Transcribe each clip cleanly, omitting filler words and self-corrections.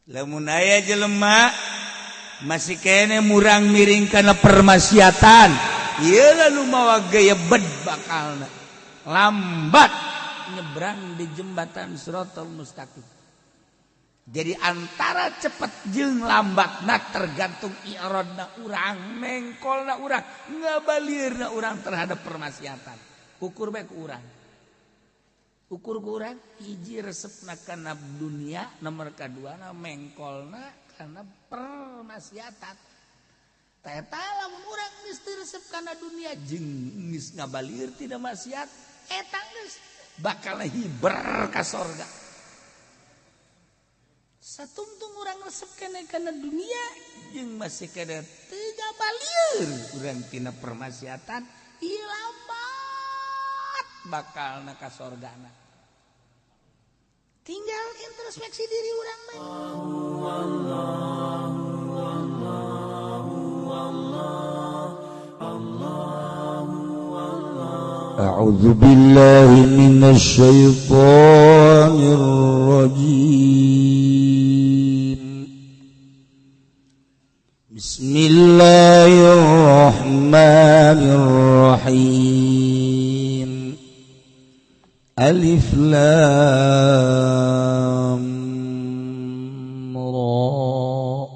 lamun aya jelema masih kene murang miring kana permaksiatan ieu lalu mawa gaya bed bakalna lambat nyebrang di jembatan Siratal Mustaqim. Jadi antara cepet jeung lambatna tergantung iradna urang, mengkolna urang, ngabalirna urang terhadap permaksiatan. Ukur bae ku urang. Ukur ku urang hiji resepna kana dunia, nomor kaduana mengkolna kana permaksiatan. Eta lamun urang geus teu resep kana dunia jeung geus ngabalir tina maksiat, eta geus bakal hiber ka sorga. Satungtung urang resep kene kana dunia jeung masih kada teu ngabalir urang tina permaksiatan, ieu lambat bakalna ka sorgana. Tinggal introspeksi diri urang mah. A'udzu billahi minasy syaithanir rajim. Bismillahirrahmanirrahim. Alif lam ra.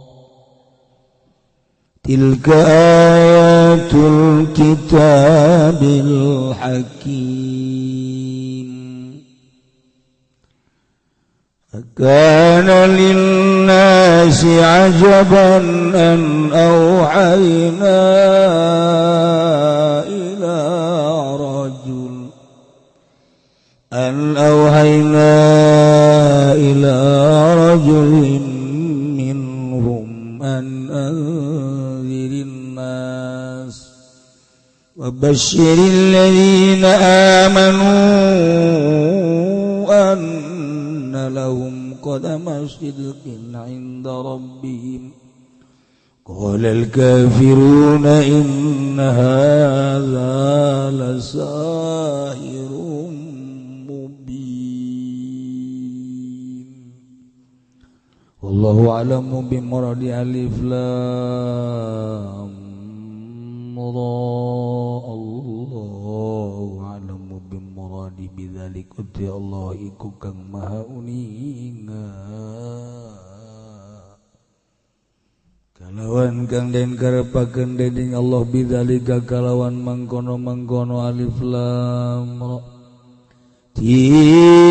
Tilka ayatul kitabil hakim. Kana linnasi ajaban an awhayna ila rajul minhum an anzirin nas wa basyiril ladzina amanu anna lahum qadama sidqin 'inda rabbihim. Qalal kafiruna inna hadza lasahirun mubin. Wallahu a'lamu bimuradi. Alif lam ra. Allahu a'lamu bimuradi bidzalika. Allah iku kang maha uninga kalawan kang den karepakeun dening Allah bidzalika kalawan mangkono-mangkono. Alif lam ra. Tilka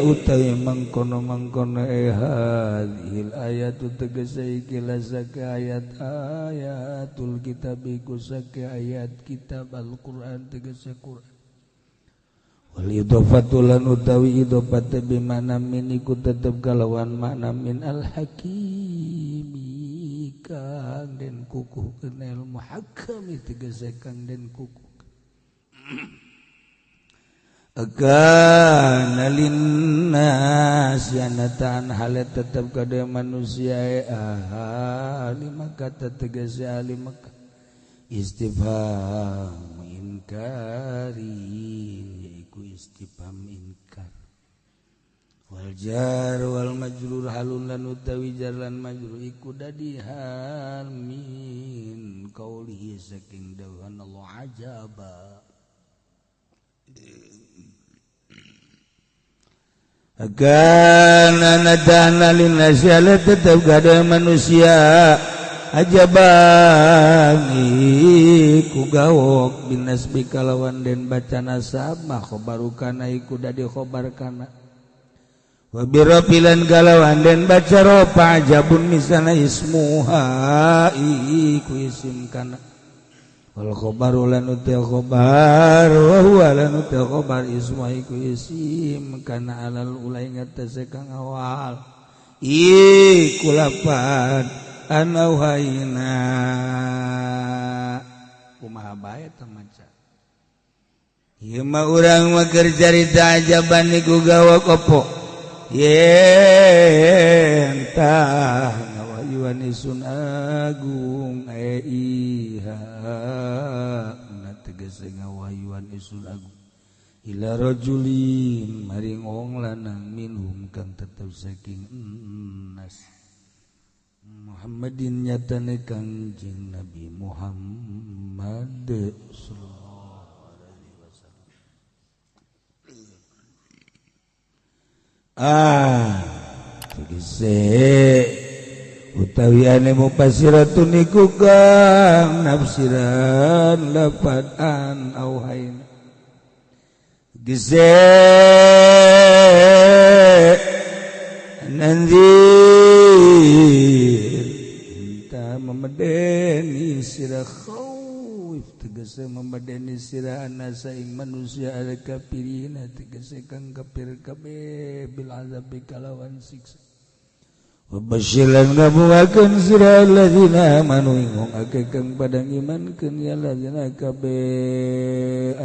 utawi mangkono-mangkono hadhil ayatu tegese iki lasaka ayatul kitab iku sake ayat kitab Al-Qur'an tegese Qur'an. Wal idhofatu lan utawi idhofat bi makna min iku tetep kalawan makna min al-hakimi kang den kukuhkeun ilmu hakami tegese kang den kukuh. Kana linnas yanatan halat tetap kada manusia ahli Makkah tegese ahli Makkah istifham inkari iku istifham inkar wal jar wal majrur halun lan utawi jar lan majrur iku dadi hal min qauli saking dawuhan Allah ajaba. Kana nadana linnasi tetap gada manusia ajabani ku gawok binasbi kalawan den baca nasab mah khobarukana iku dadi khobar kana wa birafilan kalawan den baca ropa ajabun misalna ismuha iku isim kana wal khobaru lan util khobar wa huwa lan util khobar ismu iku isim kana alal ulai ngatese kang awal iku lapan anauhaina kumaha bae teh maca ieu mah urang mah keur carita ajaban niku gawa kopo yen tah ngawayuan isun agung iha na tegese ngawayuan isun agung ila rajulin maring wong lanang minhum kang tetep saking nas Muhammadin nyatane Kangjeng Nabi Muhammad sallallahu alaihi wasallam. Tegese utawi ane mufasiratun iku kang nafsiran lapan auhain gese nanzir minta memedeni sirah khawif tegese memedeni sirah anasa ing manusia al kafirina tegese kang kafir kabeh bil azabi kalawan siksa wabasyilan ngabuakeun sirah alladzina amanu ingong akeh kang padang imankeun ya alladzina kabeh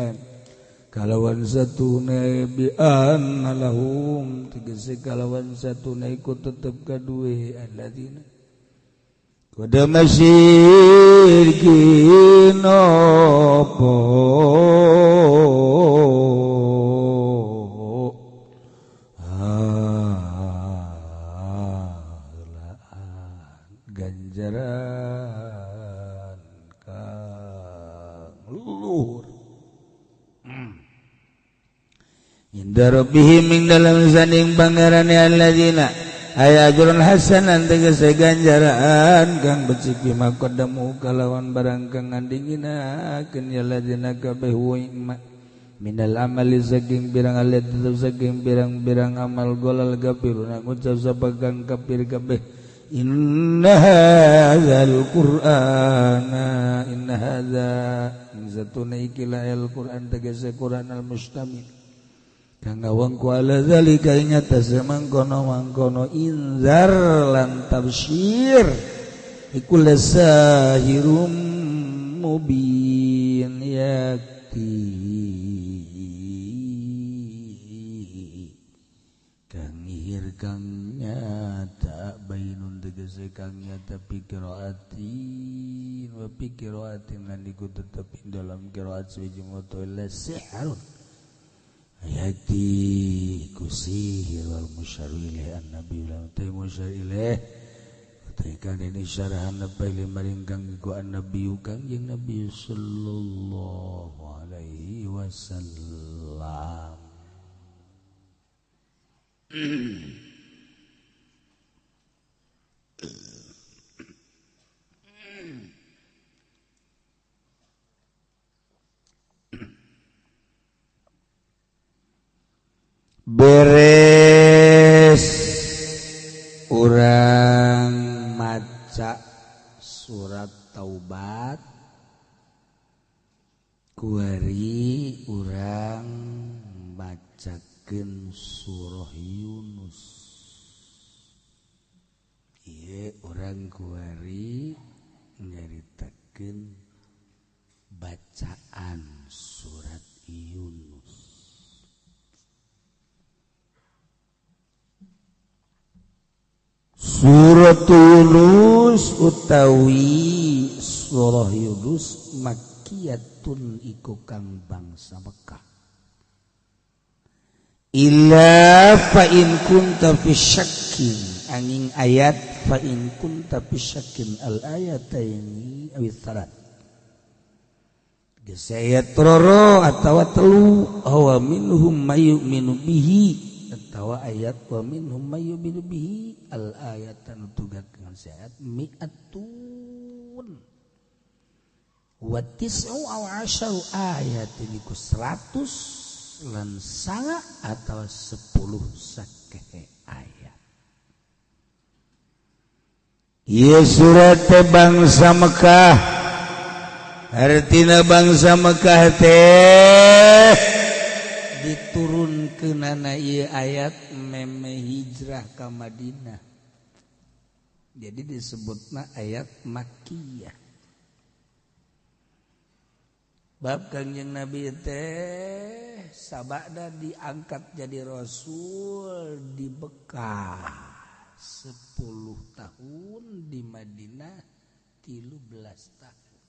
kalawan satuna bi'an lahum tegese kalawan satuna iku tetep kaduwe alladzina kudu masyirkin apa ganjaran kang luhur inda rabbihim ing dalam saning pangerane alladzina aya ajrun hasanan tegese ganjaran kang becik bima qaddamu kalawan barang kang ngandinginakeun ya alladzina kabeh wa minal amali saking birang alit saking birang-birang amal golal gapiruna ngucap sabagang kafir kabeh inna hadzal qur'ana inna hadza zatuna ikila al-qur'an tegese qur'an al-mustamil kang ngawang ku ala zalika ing atase mangkono inzar lan tabsyir iku lasahirum mubin yakti kang ihir kang nyata bainun tegese kang nyata pikiraatin wa pikiraatin lan iku tetep dalam qiraat siji moto lasihrun ayati kusihir wal musyarrileh an-nabi ulang tay musyarrileh tekan ini syarahan nabi maring kang iku an-nabi kang jeung nabi sallallahu alaihi wasallam beres urang maca surat taubat kuari urang macakeun surah Yunus ieu urang kuari nyaritakeun bacaan surat Yunus. Surat Yunus utawi surah Yunus makkiyatun iku kang bangsa Mekah. Illa fa in kunta fi syakkin angin ayat fa in kunta fi syakkin al ayataini awi salat. Gesayat roro atawa telu awa minhum mayyuminu bihi atawa ayat wa minhum mayyuminu bihi al ayatan tugatkeun ayat mi'atun wa tis'u aw asyaru ayatin iku 100 lan sanga atawa 10 sakehe ayat. Ieu surat bangsa Mekah artina bangsa Mekah teh diturunkeunana ieu ayat meme hijrah ka Madinah. Jadi disebutna ayat Makkiyah. Bab Kangjeng Nabi teh sabada diangkat jadi rasul di Mekah 10 tahun, di Madinah 13 tahun.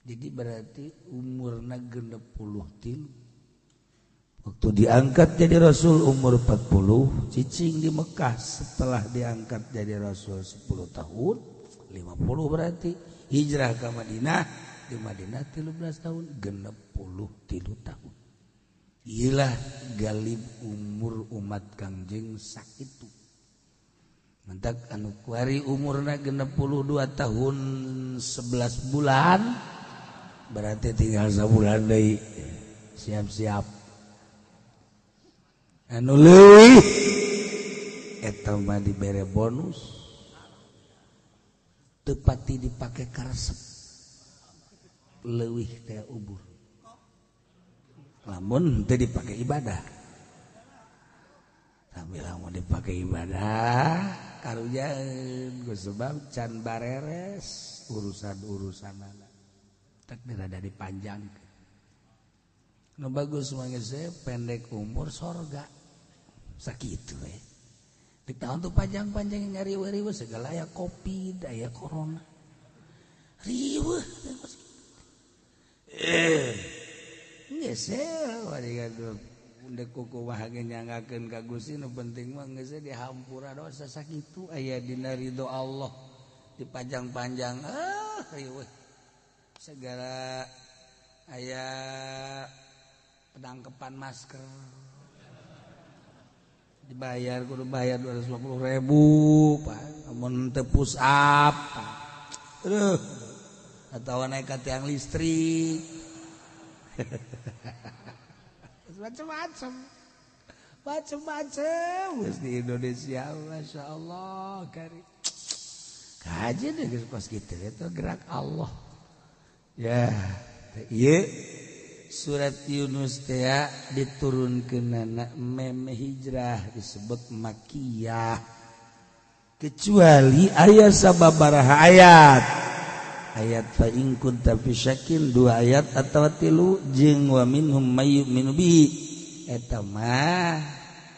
Jadi berarti umurna 63. Waktu diangkat jadi Rasul umur 40, cicing di Mekah. Setelah diangkat jadi Rasul 10 tahun, 50 berarti hijrah ke Madinah. Di Madinah 13 tahun, 63 tahun. Iyalah galib umur umat Kangjeng sakitu. Mentak anu kuari umurna 62 tahun 11 bulan. Berarti tinggal sebulan deui. Siap-siap. Anu leuwih eta mah dibere bonus teu pati dipake karesep leuwih teh ubur lamun teu dipake ibadah tapi lamun dipake ibadah karujaeun ku sebab can bareres urusan-urusanana tak dirada dipanjangkeun nu bagus mah geus pendek umur sorga sakitu di tahun tuh panjang-panjang ngariweuh-riweuh segala aya Covid aya corona riweuh geus wari gaduh undek kuku mah ge nyangakeun ka Gusti nu penting mah geus dihampura dosa sakitu aya dina ridho Allah dipanjang-panjang riweuh segala aya penangkepan masker dibayar kudu bayar 250.000 Pak amun teu push up aduh atawa naik ka tiang listrik macam-macam geus di Indonesia masyaallah kari kaji deh geus pas kitu eta gerak Allah ya ieu surat Yunus teh diturunkeunana meme hijrah disebut makiyah kecuali aya sababaraha ayat fa in kunta fi syakin 2 ayat atawa 3 jeung wa minhum may yu'minu bihi eta mah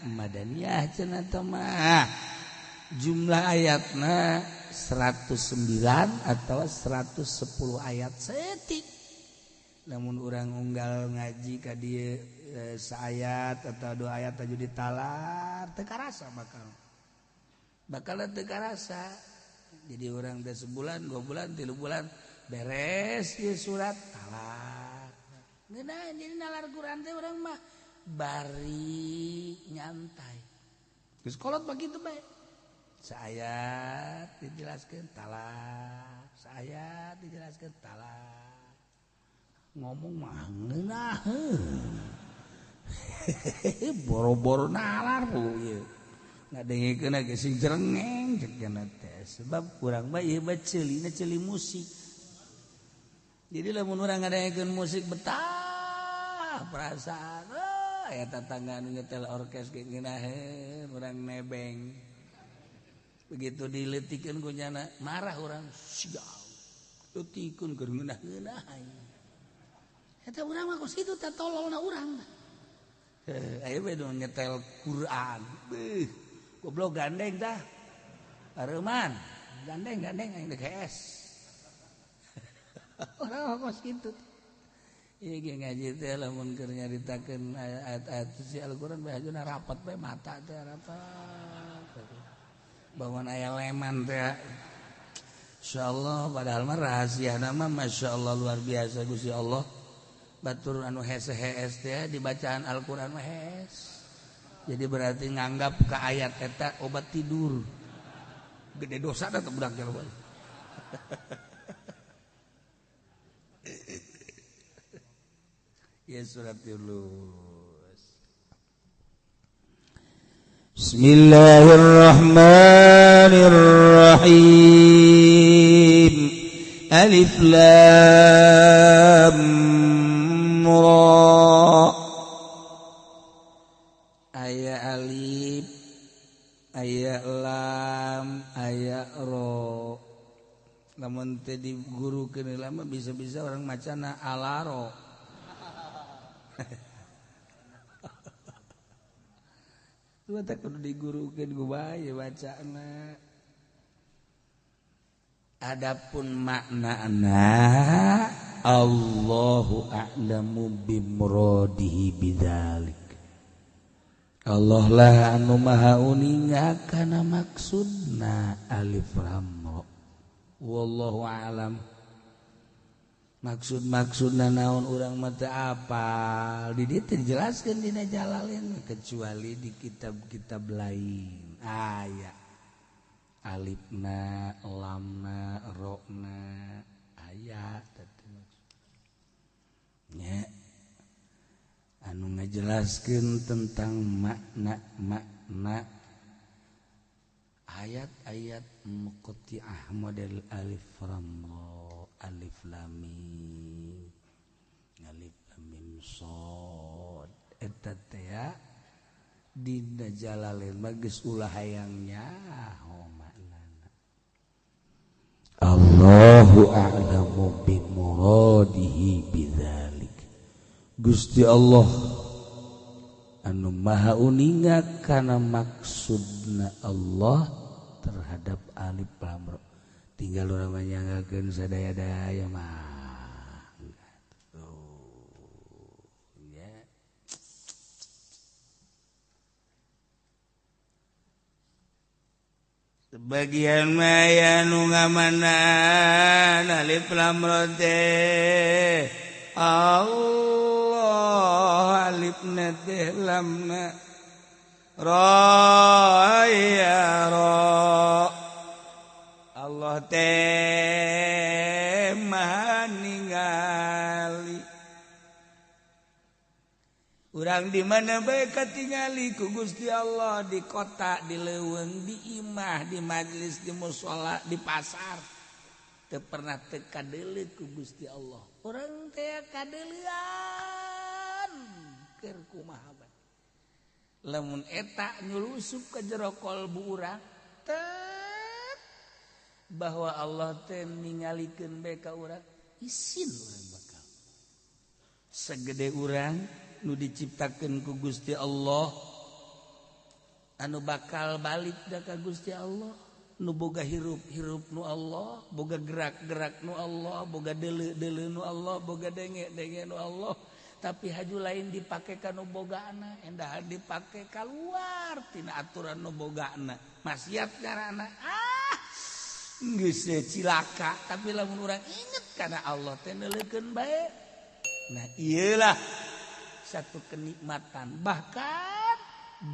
madaniyah cenah eta mah jumlah ayatna 109 atau 110 ayat setik. Namun orang unggal ngaji ka dieu saayat atau 2 ayat aja ditalar teu karasa bakal teu karasa. Jadi orang teh sebulan 2 bulan 3 bulan beres ieu surat talar. Ngeunah jadi nalar Quran teh urang mah bari nyantai. Geus kolot begitu bae. Saayat dijelaskeun talar, saayat dijelaskeun talar. Ngomong mah ngeunaheun boro-boro nalar bu ieu ngadengikeun ge sing jerengeng cek cenah teh sebab urang mah ieu mah ceulina ceuli musik jadi lamun urang ngadengikeun musik betah perasaan aya tetangga anu nyetel orkes ge ngeunaheun urang nebeng begitu dileutikeun ku nyana marah urang sial leutikeun keur ngeunah-ngeunah eta urang mah kos kitu teh tololna urang. Aya we nu nyetel Quran. Beuh, goblok gandeng tah. Areuman, gandeng aing dek HS. Urang mah kos kitu. Ieu ge ngaji teh lamun keur nyaritakeun ayat-ayat suci Al-Qur'an bae ajeuna rapat bae mata teh rapat. Bawan aya leman teh. Insyaallah padahal mah rahasia nama masyaallah luar biasa Gusti Allah. Batur anu hese-hes teh di bacaan Al-Qur'an mah hes. Jadi berarti nganggap ka ayat eta obat tidur. Gede dosa da teh budak jalan. Ya surat Yunus. Bismillahirrahmanirrahim. Alif lam aya alif aya lam aya ro lamun teh digurukeun lama bisa-bisa orang macana alaro tu tak kudu digurukeun ku bae bacana. Adapun maknana Allahu a'lamu bimuradihi bidzalik. Allah lah anu maha uninga kana maksudna alif lam ra. Wallahu a'lam. Maksud-maksudna naon urang mah teu apal. Di dieu teu dijelaskeun dina Jalalain kecuali di kitab-kitab lain. Aya alifna, lamna, rona, aya teh nya anu ngajelaskeun tentang makna ayat-ayat muqatti'ah model alif lam ra, alif lam mim, alif lam mim shad eta teh ya dina Jalalain geus ulah hayangnya maknana. Allahu a'lamu bi muradihi bidzalik. Gusti Allah anu maha uninga kana maksudna Allah terhadap alif lam ra. Tinggal urang manyangakeun sadaya-daya mah. Ya. Sebagian maya nu ngamanan alif lam ra teh Allah alifna teh lamna ra ya ra. Allah teh maha ningali urang di mana bae katingali ku Gusti Allah, di kota, di leuweung, di imah, di majelis, di mushola, di pasar teu pernah teu kadeuleu ku Gusti Allah. Urang teh kadeuleuan keur kumaha bae. Lamun eta nyulusup ka jero kolbu urang teh bahwa Allah teh ningalikeun bae ka urang, isin urang bakal sagede urang nu diciptakeun ku Gusti Allah anu bakal balik da ka Gusti Allah, nu boga hirup nu Allah, boga gerak nu Allah, boga deuleu nu Allah, boga denge nu Allah, tapi haju lain dipake ka nu bogana, endah dipake kaluar tina aturan nu bogana, maksiat ngaranna geus cilaka. Tapi lamun urang inget kana Allah teh neuleukeun bae, nah iyalah satu kenikmatan, bahkan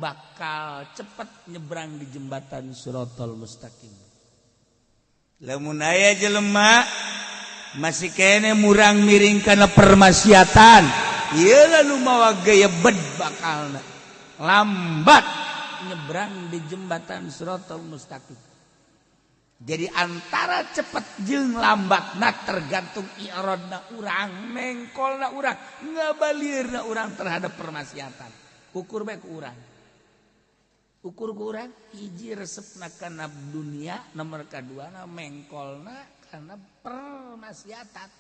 bakal cepat nyebrang di jembatan Shiratal Mustaqim. Lamun aya jelema masih kene murang miring kana permaksiatan, ieu lalu mawa gaya bed bakalna lambat nyebrang di jembatan Shiratal Mustaqim. Jadi antara cepat jeung lambatna tergantung iradna urang, mengkolna urang, ngabalirna urang terhadap permaksiatan. Ukur bae ku urang. Ukur ku urang hiji resepna kana dunia, nomor kaduana mengkolna kana permaksiatan.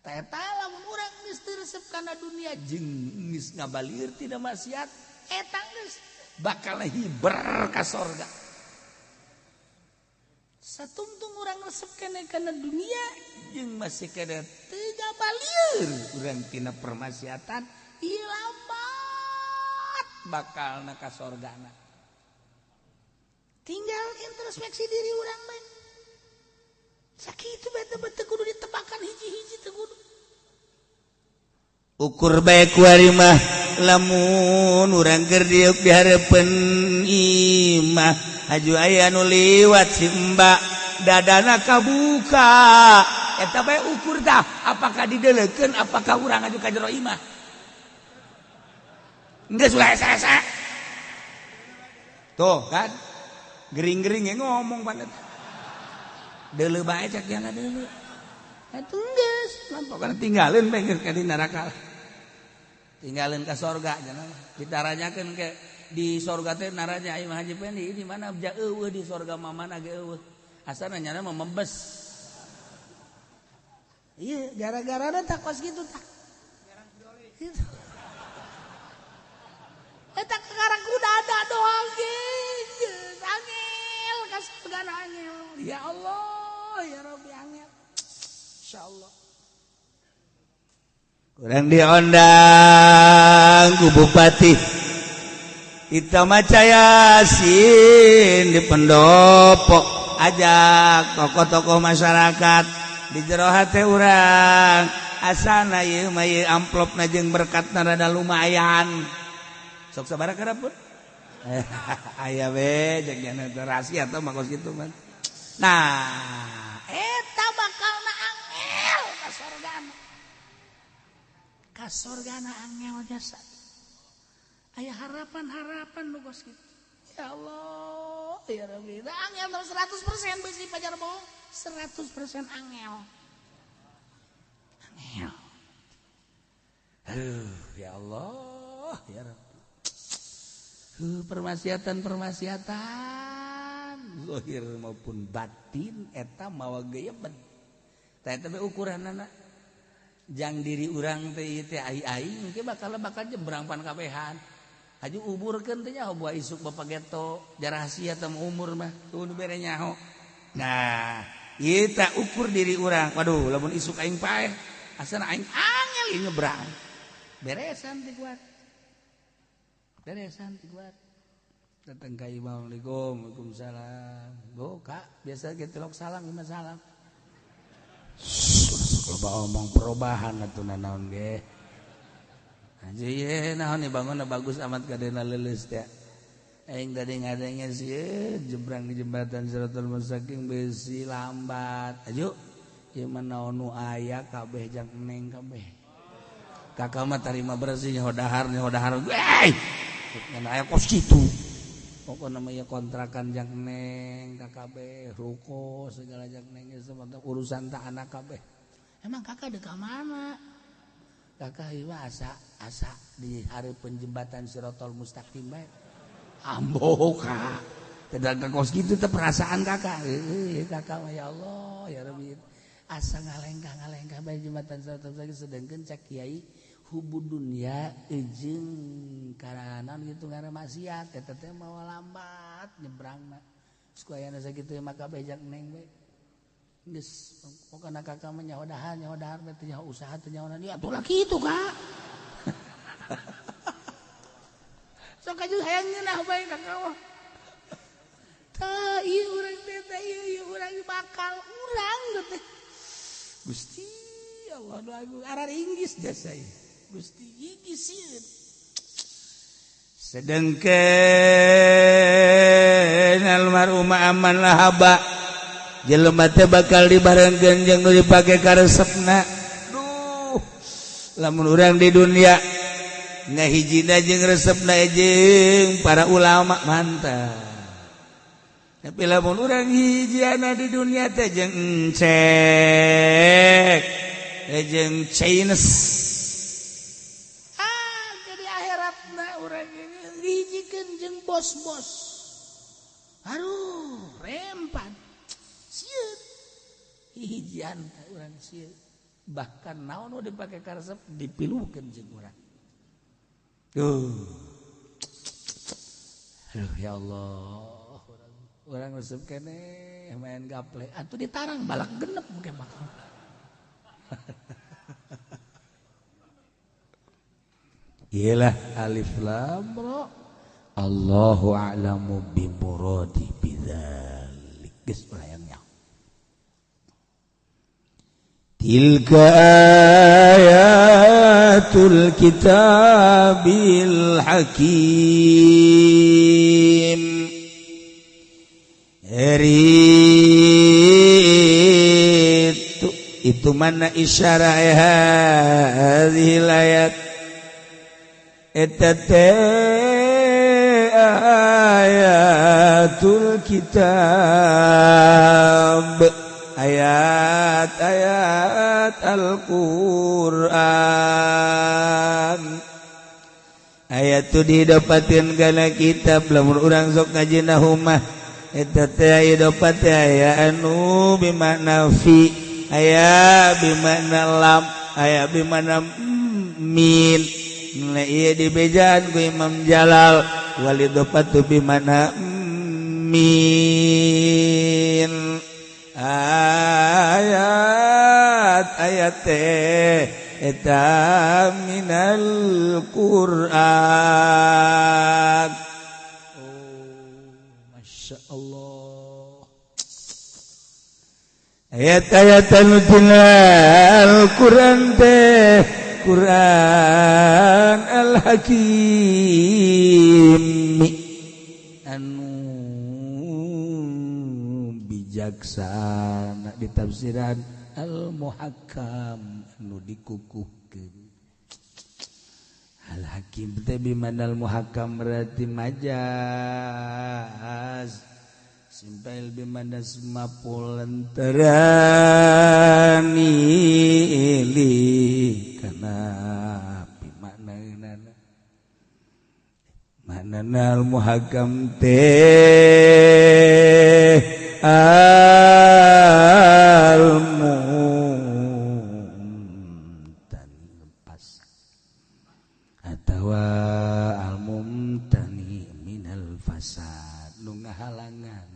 Eta lamun urang geus teu resep kana dunia jeung geus ngabalir tina maksiat, eta geus bakal hiber ka sorga. Satungtung urang resep kene kana dunia jeung masih kada teu ngabalir urang tina permaksiatan, ieu lambat bakalna ka sorgana. Tinggal introspeksi diri urang mah. Sakitu bae teu kudu ditebakan hiji-hiji teu kudu. Ukur bae ku ari mah lamun urang keur diuk di hareupeun imah, haju aya nu liwat si mbak dadana kabuka, eta bae ukur tah apakah dideuleukeun, apakah urang aju ka jero imah. Geus ulah esa-esa. Tuh kan gering-gering ngomong banget. Deuleu bae cak jangan deuleu. Atuh geus, lampau kana tinggalin bae geus ka di neraka. Tinggalin ka sorga jangan ditaranyakeun ke di sorga teh naranya ai mah Haji Pendi di mana ja eueuh di sorga mamana ge eueuh. Asana nyana mah membes. Iya, gara-gara tak kos gitu tak. Gitu. Eta karang kuda ada doang ge. Angel ka sorga angel. Ya Allah, ya Rabbi angel. Insyaallah. Kurang diondang ku bupati Yasin di pendopo ajak tokoh-tokoh masyarakat di jero hate urang asana ieu mah ieu amplopna jeung berkatna rada lumayan sok sabaraha karapun aya we jeung rahasia teh mah kos kitu mah nah eta bakalna angel ka sorgana angel jasa aya harapan-harapan nu kos kitu ya Allah ya Rabbi da angel 100% bisi pajar bohong 100% angel ya Allah ya Rabbi permasiatan zahir maupun batin eta mawa gaya ben tah eta ukuranna jang diri urang teh teh ai-ai mungkin bakal jebrang pan kabehan aju uburkeun teh nya buah isuk bapak geto rahasia teh umur mah tuh nu bere nyaho nah ieu teh ukur diri urang waduh lamun isuk aing paeh asana aing angel ieu nyebrang beresan ti kuat datang ka imam waalaikumsalam go kak biasa gitu lok salam lima salam loba omong perubahan atuh naon ge aja ye naon dibangunna bagus amat kadena leuleus teh aing tadi ngadenge sieun jebrang di jembatan Siratul Mustaqim beusi lambat ayo ieu mah naon nu aya kabeh jang neng kabeh kakak mah tarima bersih nyaho dahar ngan aya kos kitu pokokna mah ieu kontrakan jang neng KKB ruko segala jang neng urusan tak anak kabeh emang kakak deuk ka mana kakak ieu asa di hari penjembatan Siratul Mustaqim bae ambo kak tedaga kos kitu teh perasaan kakak kakak mah ya Allah ya Rabbi asa ngalengkah bae jembatan Siratul Mustaqim sedengkeun cak kiai hubud dunia jeung karanan gitu ngana maksiat eta teh mawa lambat nyebrangna sakuyana sakitu mah kabeh jak neng we geus pokona kakak mah nyaho dahar teh nyaho usaha teh nyaho dia atuh lah kitu kak sok aju hayang ngeunah bae kakak mah tah ieu urang teh tah ieu urang bakal urang teh Gusti Allah doa arar Inggris jasa ieu Gusti gigi sieun sedengkeun almarhum aman lahaba jelema teh bakal dibarengkeun jeung nu dipake karesepna duh lamun urang di dunia ngahijina jeung resepna jeung para ulama mantap tapi lamun urang hijiana di dunia teh jeung encek jeung Chinese bos aduh rempan sieun hijian urang sieun bahkan naon nu dipake karesep dipilukeun jeung urang ya Allah urang resep keneh main gaple atuh ditarang balak genep mungkin bakal iyalah alif lam ra Allahu a'lamu bimuradi bidzalik geus urangnya tilka ayatul kitabil hakim itu mana isyarah hadhil ayat eta ayatul kitab ayat-ayat Al-Qur'an ayat itu didapatin kana kitab lamun urang sok ngajina humah eta teh aya dapat aya anu bimakna fi aya bimakna lam aya bimakna min nah ieu dibejaan ku Imam Jalal walidopatu bimana min ayat eta minal Qur'an Masya Allah ayat-ayat anu tina Al-Quran teh Quran Al-Hakim anu bijaksana di tafsiran Al-Muhakkam anu dikukuhkeun Al-Hakim teh bimanal muhakkam berarti majaz Simpail bimana semapul antarani ili kana bimakna manana al-muhakkam teh al-mumtani lepas atawa al-mumtani minal fasad nu ngahalangan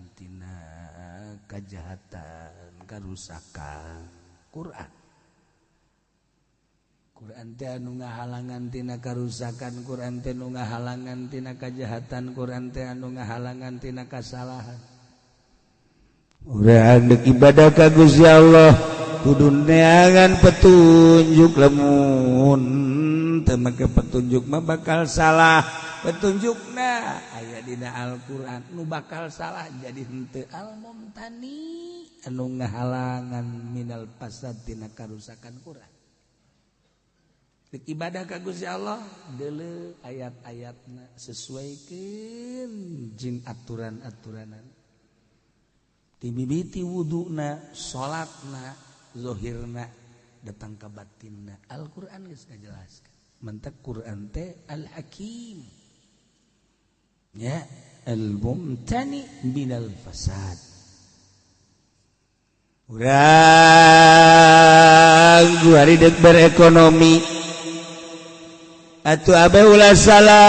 kejahatan, kerusakan Quran. Quran teh anu ngahalangan tina kerusakan, Quran teh anu ngahalangan tina kejahatan, Quran teh anu ngahalangan tina kesalahan. Urang deuk ibadah ka Gusti Allah kudu neangan petunjuk lamun teu make petunjuk mah bakal salah. Petunjukna aya dina Al-Qur'an nu bakal salah jadi henteu al-mumtani anu ngahalangan minal fasad tina karusakan Qur'an. Dik ibadah ka Gusti Allah deuleu ayat-ayatna sesuaikeun jeung aturan-aturanan. Ti mimiti wuduna, salatna, zahirna datang ka batinna. Al-Qur'an geus ngajelaskeun. Mentek Qur'an teh Al-Hakim. Ya, al-mumtani minal fasad. Urang guari dek berekonomi atuh abe ulah salah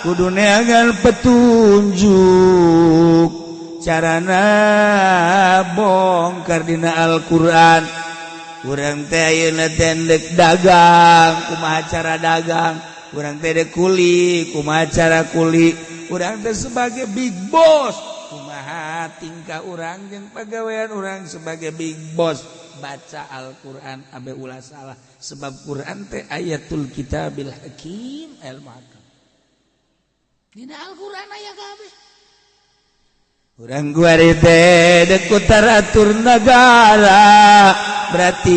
kudu neangan petunjuk carana bongkar dina Al-Qur'an. Urang teh ayeuna teh dagang kumaha cara dagang, urang teh kuli kumaha cara kuli, urang teh sebagai big boss kumaha tingkah urang jeung pagawean urang sebagai big boss. Baca Al-Qur'an abe ulah salah sebab Qur'an teh ayatul kitabil hakim al-muhakkam. Dina Al-Qur'an aya kabeh. Urang guari teh deuk taratur negara berarti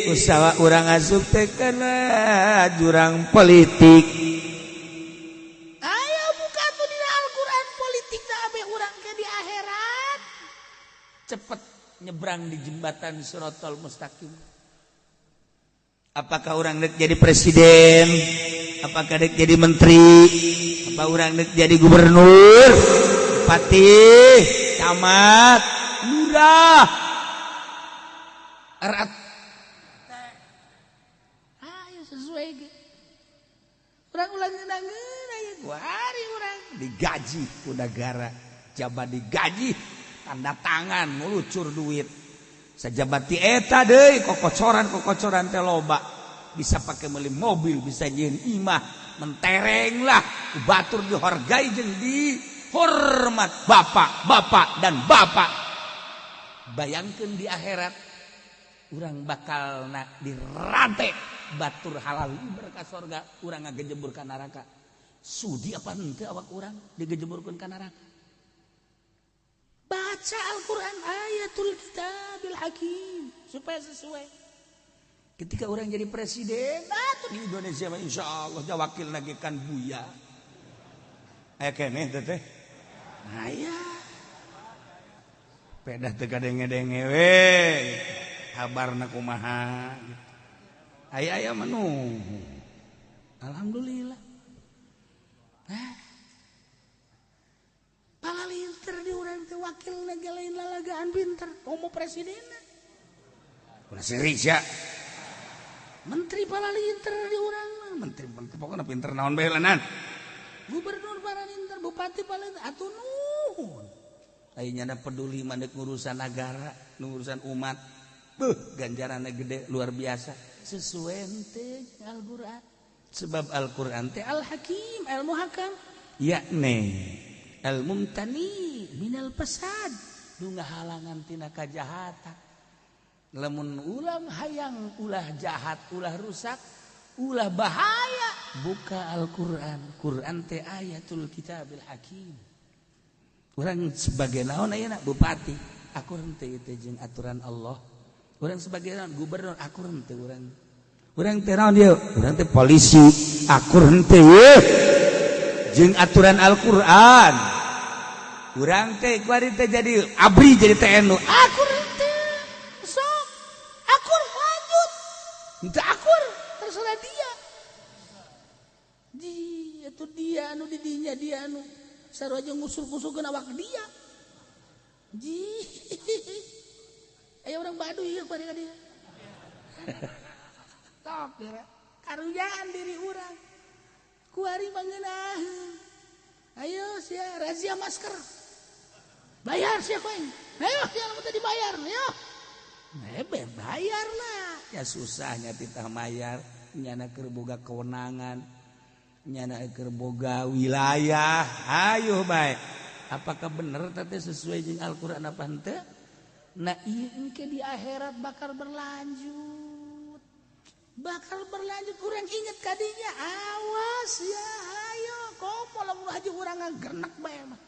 usaha urang asup teh kana jurang politik. Aya buka tuh dina Al-Qur'an politik da abe urang ke di akhirat cepet nyebrang di jembatan Shiratal Mustaqim. Apakah orang dek jadi presiden? Apakah dek jadi menteri? Apa orang dek jadi gubernur? Bupati, camat, lurah, erat. Ayo sesuai ge. Urang ulang ngeunangeun aya guari urang digaji ku negara, jabat digaji tanda tangan ngulucur duit. Sajabat ti eta deui kokocoran teh loba. Bisa pakai meuli mobil, bisa nyeun imah, mentereng lah, batur dihargai jeung dihormat bapak dan bapak. Bayangkeun di akhirat urang bakal dirante batur halal berkah surga, urang ngagejebur ka neraka. Sudi apa henteu awak urang digejeburkeun ka neraka? Baca Al-Quran ayatul kitabil hakim supaya sesuai. Ketika orang jadi presiden, di Indonesia insya Allah dia wakil lagi kan buya. Aya keneh teh. Nah ya. Pedah teu kadenge-denge we. Kabarna kumaha gitu. Aya menu. Alhamdulillah. Palalinter di urang teh wakil nagalain lalagaan pinter mau presiden. Ulah sirija. Menteri palalinter di urang mah, menteri pokona pinter naon bae lanan. Gubernur palalinter, bupati palalinter atuh nuhun. Ayeuna peduli mandek urusan negara, urusan umat. Beuh, ganjaranna gede luar biasa. Sesuai teh Al-Qur'an. Sebab Al-Qur'an teh Al-Hakim, Al-Muhakkam. yakni al-mumtani minal fasad nu ngahalangan tina kajahatan lamun ulang hayang ulah jahat ulah rusak ulah bahaya buka Al-Qur'an Qur'an teh ayatul kitabil hakim urang sebagai naon ayeuna bupati aku henteu teh jeung aturan Allah urang sebagai naon gubernur aku henteu urang teh naon ieu urang teh polisi aku henteu jeung aturan Al-Qur'an urang teh kuari teh jadi abri jadi TNU aku henteu sok akur lanjut henteu akur terserah dia itu dia anu di dinya dia anu sarua aja ngusul-ngusulkeun awak dia aya urang Baduy ieu kuari ka dia tok karuyaan diri urang kuari mangeunah ayo sia razia masker bayar sia koeng ayo sia anu teh dibayar ayo bayar lah ya susahnya titah mayar nyana keur boga kewenangan nyana keur boga wilayah ayo bae apakah bener teh sesuai jeung Al-Qur'an apa henteu nah ieu engke di akhirat bakal berlanjut urang inget kadinya awas ya ayo komo lamun haji urang ngagernek bae mah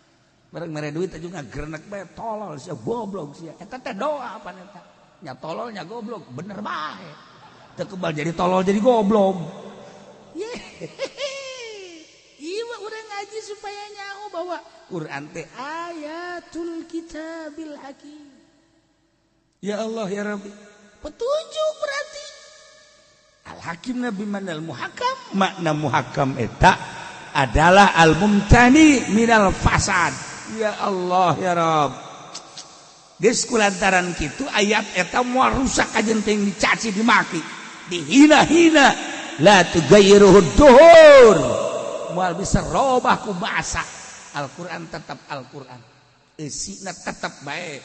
bareng mere duit aja ngagernek bae tolol sia goblok sia eta teh doa apa eta nya tolol nya goblok bener bae teu kebal jadi tolol jadi goblok ieu urang ngaji supaya nyaho bahwa Quran teh ayatul kitabil hakim ya Allah ya Rabbi petunjuk berarti al-hakim nabi manal muhakam makna muhakam eta adalah al-mumtani minal fasad ya Allah ya Rabb geus kulantaran kitu ayat eta moal rusak ajeun teh dicaci dimaki dihina-hina la tugayyiruhu duhur moal bisa robah ku bahasa Al-Qur'an tetap Al-Qur'an isina tetap bae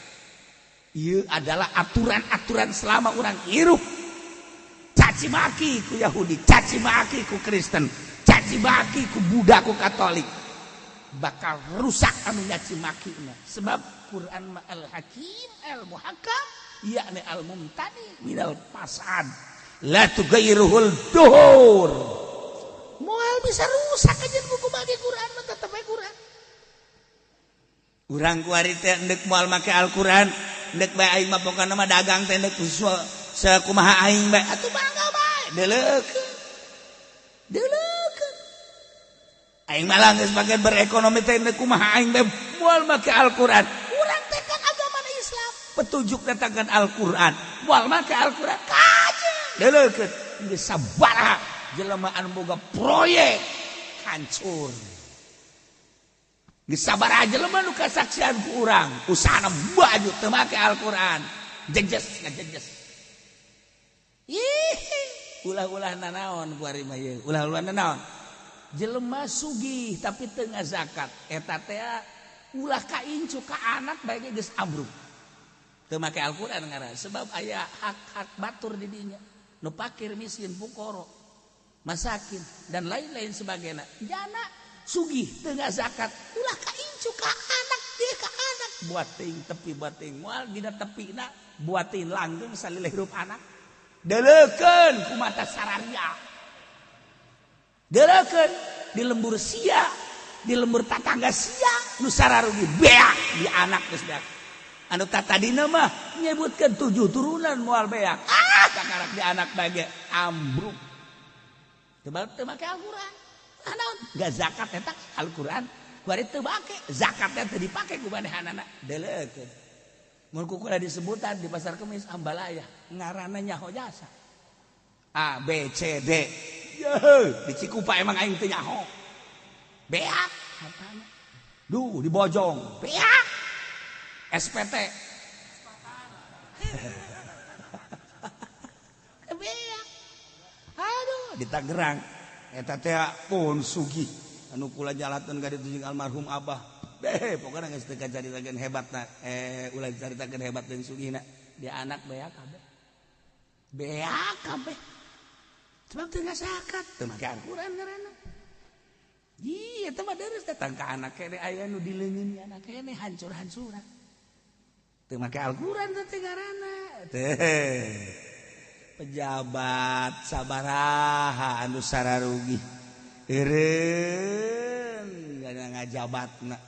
ieu adalah aturan-aturan selama urang hirup caci maki ku Yahudi caci maki ku Kristen caci maki ku Buddha ku Katolik bakal rusak anu nyaci makina sebab Quran al-Hakim al-Muhakam yakni al-Mumtani minal fasad la tugayyiruhul duhur moal bisa rusak aja buku bagi Quran mah tetep aya Quran urang kuari teh endek moal make Al-Qur'an endek bae aing mah pokona mah dagang teh endek sakumaha aing bae atuh bangga bae deuleukeun aing malah geus bagian berekonomi teh endek kumaha aing bae moal make Al-Qur'an urang teh kan agama Islam petunjuk datangkan Al-Qur'an moal make Al-Qur'an kaje deuleukeun geus sabaraha jelema anu boga proyek hancur geus sabaraha jelema nu kasaksian ku urang usahana baju teu make Al-Qur'an jejes ngajejes ulah-ulah nanaon kuari mah ieu ulah-ulah nanaon jelema sugih tapi teu ngazakat eta teh ulah kaincu ka anak bae geus ambruk teu make Al-Qur'an ngaran sebab aya hak-hak batur di dinya nu fakir miskin fuqara masakin dan lain-lain sebagainya jana sugih teu ngazakat ulah kaincu ka anak dia ka anak buat tepi buat moal dina tepina buatin langgeng salileh hirup anak deuleukeun ku mata sararia deuleukeun di lembur sia di lembur tatangga sia nu sararugi beak di anak geus beak anu tatadina mah nyebutkeun 7 turunan moal beak kakarak di anak bage ambruk teu make Al-Qur'an naon enggak zakat eta Al-Qur'an bari teu make zakatnya teu dipake ku manehanana deuleukeun mun kukula disebutan di pasar Kemis Ambalaya ngaranna nyaho jasa A B C D di Cikupa emang aing teu nyaho beak hartana di Bojong beak SPT beak aduh di Tangerang eta teh pun sugih anu kula jalateun ka ditu jeung almarhum Abah pokoknya geus teu kacaritakeun hebatna ulah dicaritakeun hebat jeung sugihna dia anak beak kabeh sebab teu ngazakat teu make Al-Qur'an ngaranna Iya teh mah deres datang ka anak kene aya nu dileungin anak kene hancur-hancuran. Teu make Al-Qur'an teh ngaranna. Teh. Pejabat sabaraha anu sararugi. Eureun ngajabatna.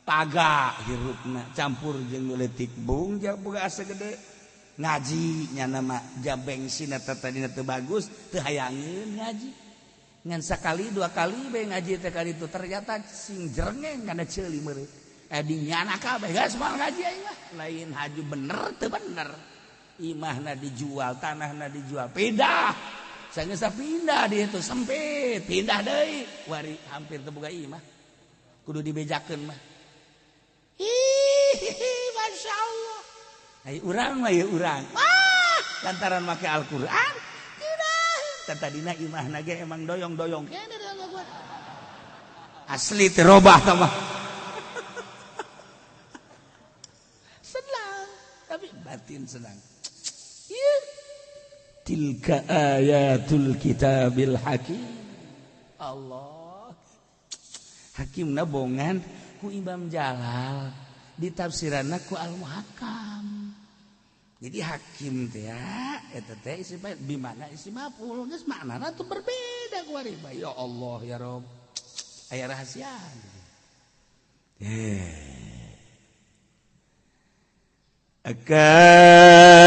Taga hirupna campur jeung leutik bung jeung boga asa gede. Ngaji nya nama jabengsin eta tadina teu bagus, teu hayangeun ngaji. Ngan sakali dua kali bae ngaji teh kali itu ternyata sing jerengeng kana ceuli meureun. Dinyana kabeh geus moal ngaji aing mah. Lain haju bener teu bener. Imahna dijual, tanahna dijual, pindah. Sangeus pindah di itu sempit, pindah deui. Wari hampir teu boga imah. Kudu dibejakeun mah. Masya Allah. Ayo urang mah ya urang. Lantaran make Al-Qur'an. Tadina imahna ge emang doyong-doyong kene gua. Asli teh robah tah mah. Senang, tapi batin senang. Ieu tilka ayatul kitabil hakim. Allah. Hakimna bongan ku Imam Jalal, ditafsiranna ku Al-Muhakkam. Jadi hakim teh ya, eta teh isim bimana isim maf'ul, geus maknana tuh berbeda ku ari. Ya Allah ya Rabb. Aya rahasia. Akana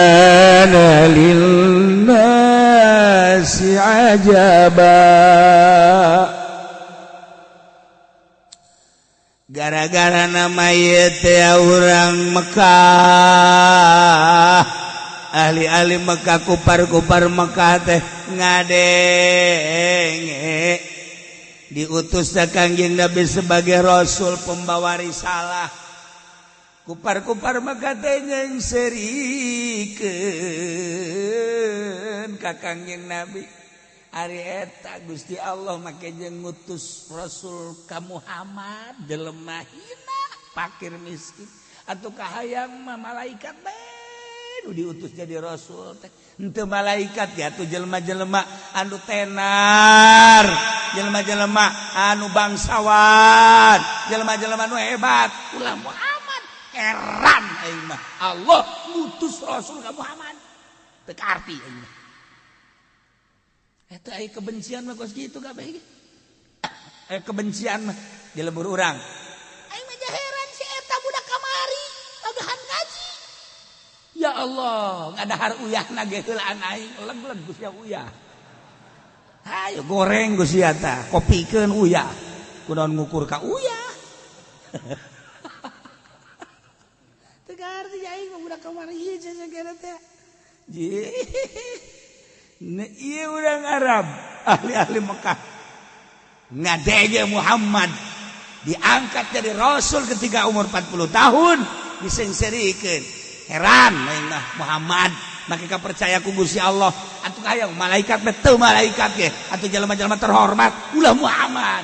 lin-nasi ajaba. Gara-gara nama ieu teh urang Mekah, ahli-ahli Mekah, kupar-kupar Mekah teh ngadenge diutus ka Kangjeng Nabi sebagai rasul pembawa risalah. Kupar-kupar Mekah teh nyengserikeun ka Kangjeng Nabi. Ari eta Gusti Allah make jeung ngutus Rasul ka Muhammad jelema hina fakir miskin atuh kahayang mah malaikat bae nu diutus jadi rasul teh henteu malaikat ya atuh jelema-jelema anu tenar, jelema-jelema anu bangsawan, jelema-jelema anu hebat. Ulah Muhammad heran aing mah Allah ngutus rasul ka Muhammad teu kaarti aing mah. Eta aya kebencian mah kos kitu kabeh ge. Aya kebencian mah di lembur urang. Aing mah heran si eta budak kamari lagahan ngaji. Ya Allah, ngadahar uyahna ge heulaan aing leg-leg Gusti uyah. Hayo goreng Gusti eta, kopikeun uyah. Kunaon ngukur ka uyah. Teu ngarti aing mah budak kamari ieu sagara teh. Iya orang Arab, ahli-ahli Mekah ngadege Muhammad diangkat jadi rasul ketika umur 40 tahun disengserikeun. Heran aing mah Muhammad make kapercaya ku Gusti Allah atuh hayang malaikat betul malaikat ge atuh jelema-jelema terhormat ulah Muhammad.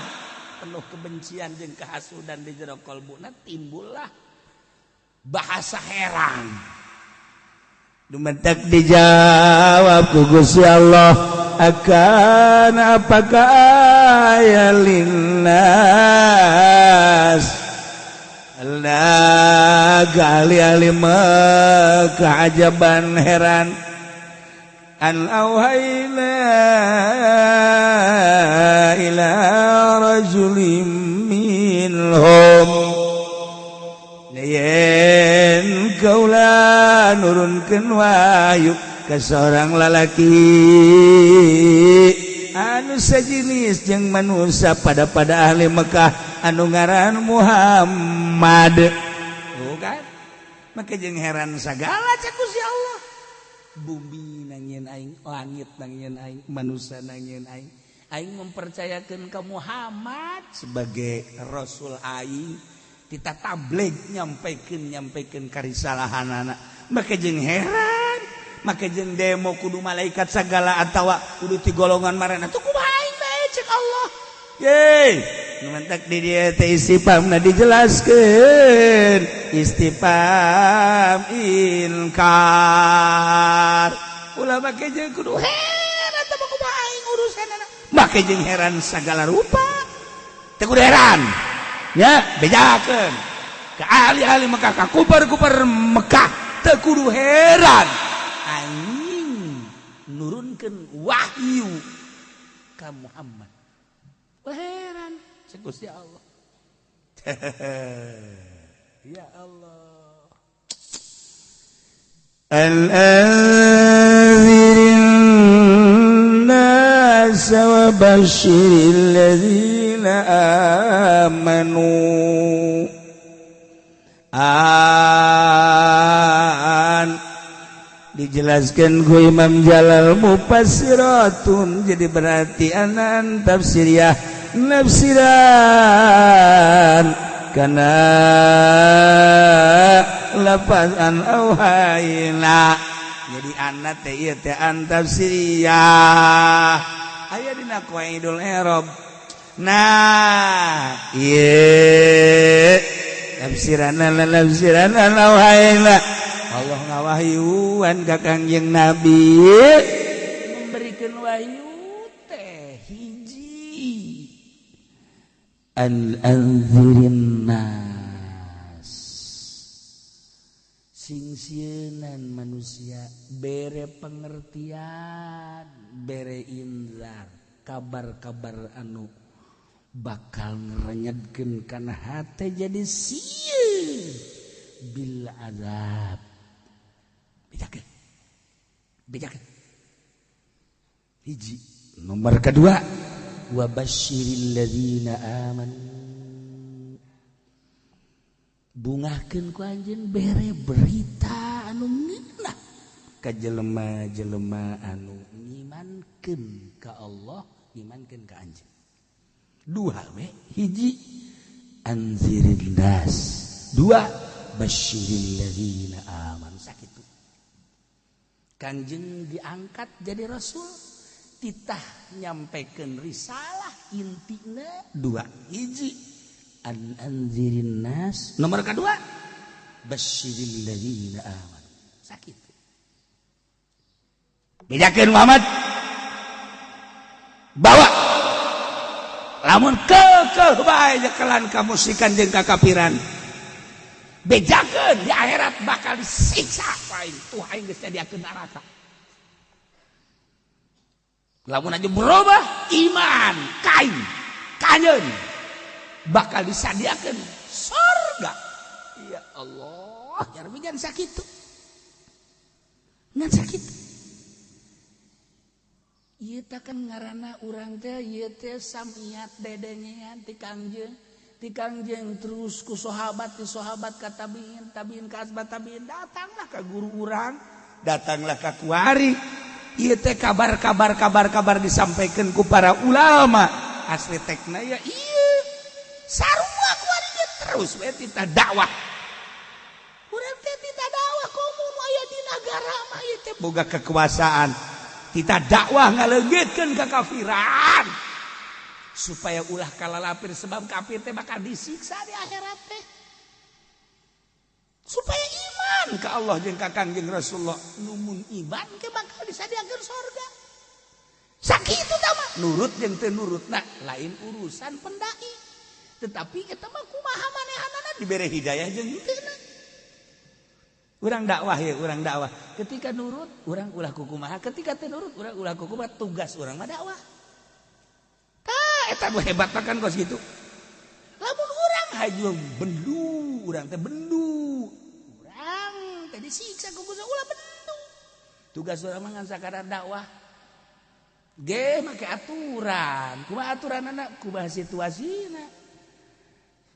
Penuh kebencian jeung kehasudan di jero kalbuna timbullah bahasa heran. Dumadak dijawab ku Gusti Allah, akan apakah aya linnas Allah gali keajaban heran an auhayna ila rajulim minhum yen kaula nurunkeun wahyu ka seorang lalaki anu sajenis jeung manusia pada ahli Mekah anu ngaran Muhammad. Tuh kan make jeung heran sagala cek Gusti Allah. Bumi nangieun aing, langit nangieun aing, manusia nangieun aing. Aing mempercayakeun ka Muhammad sebagai rasul aing. Kita tabligh nyampaikeun karisalahanana. Make jeung heran, make jeung demo kudu malaikat sagala atawa kudu ti golongan marana teu kumaha aing bae cek Allah. Ye, nu mentak di dieu teh istifhamna dijelaskeun. Istifham inkar. Ulah make jeung kudu heran teh kumaha aing urusanana. Make jeung heran sagala rupa. teu kudu heran nya bejakeun ka ahli-ahli Mekah ka kubar-kubar Mekah teu kudu heran anjing nurunkeun wahyu ka Muhammad heran cek Gusti Allah ya Allah al-anzirin nas wa basyiril ladzina amanu dijelaskan ku Imam Jalal mufassiratun jadi berarti anan tafsiriyah nafsiran kana lafazan auhayna jadi anna teh ieu teh an tafsiriyah aya dina qaidul i'rab nah ieu nafsiran auhayna Allah ngawahyuan ka Kangjeng Nabi memberikan wahyu teh hiji al-anzirin nas sing sieunan manusia bere pengertian bere inzar kabar-kabar anu bakal ngerenyedkeun kana hate jadi sieun bil azab bejakeun hiji nomor kedua wa basyiril ladzina amanu bungahkeun ku anjeun bere berita anu ngeunah ka jelema-jelema anu ngimankeun ka Allah ngimankeun ka anjeun dua we hiji anzirin nas dua basyiril ladzina amanu sakitu Kanjeng diangkat jadi rasul titah nyampaikan risalah intina dua hiji anzirin nas nomor kedua basyiril ladzina amanu sakitu bedakeun Muhammad bawa lamun kekeh bae jekelan kamusikan jeung kakafiran bejakeun di akhirat bakal disiksa paing Tuhan geus nyadiakeun neraka lamun aja berubah iman kain kanyeun bakal disadiakeun surga ya Allah jarmi ngan sakitu ngan sakitu ieu teh kan ngaranna urang teh ieu teh samiat dedengean ti Kangjeng terus ku sahabat ka tabiin ka asbat tabiin datanglah ka guru urang datanglah ka kuari ieu teh kabar disampaikan ku para ulama asli tekna ya ieu sarua kuari ge terus we tita dakwah urang teh tita dakwah komo aya di nagara mah ieu teh boga kekuasaan tita dakwah ngaleungitkeun ka kafiran supaya ulah kalalapir sebab kafir teh bakal disiksa di akhirat teh supaya iman ka Allah jeung ka Kangjeng Rasulullah numun iman ke bakal disadiakeun surga sakitu tah mah nurut jeung teu nurutna lain urusan pendai tetapi eta mah kumaha manehanana dibere hidayah jeung teu urang dakwah ya urang dakwah ketika nurut urang ulah kumaha ketika teu nurut urang ulah kumaha tugas urang mah dakwah eta hebat kan kos gitu lamun urang haju bendu urang teh bendu urang teh disiksa ku Gusti ulah bendu tugas urang mah ngan sakadar dakwah ge make aturan kumaha aturanna kumaha situasina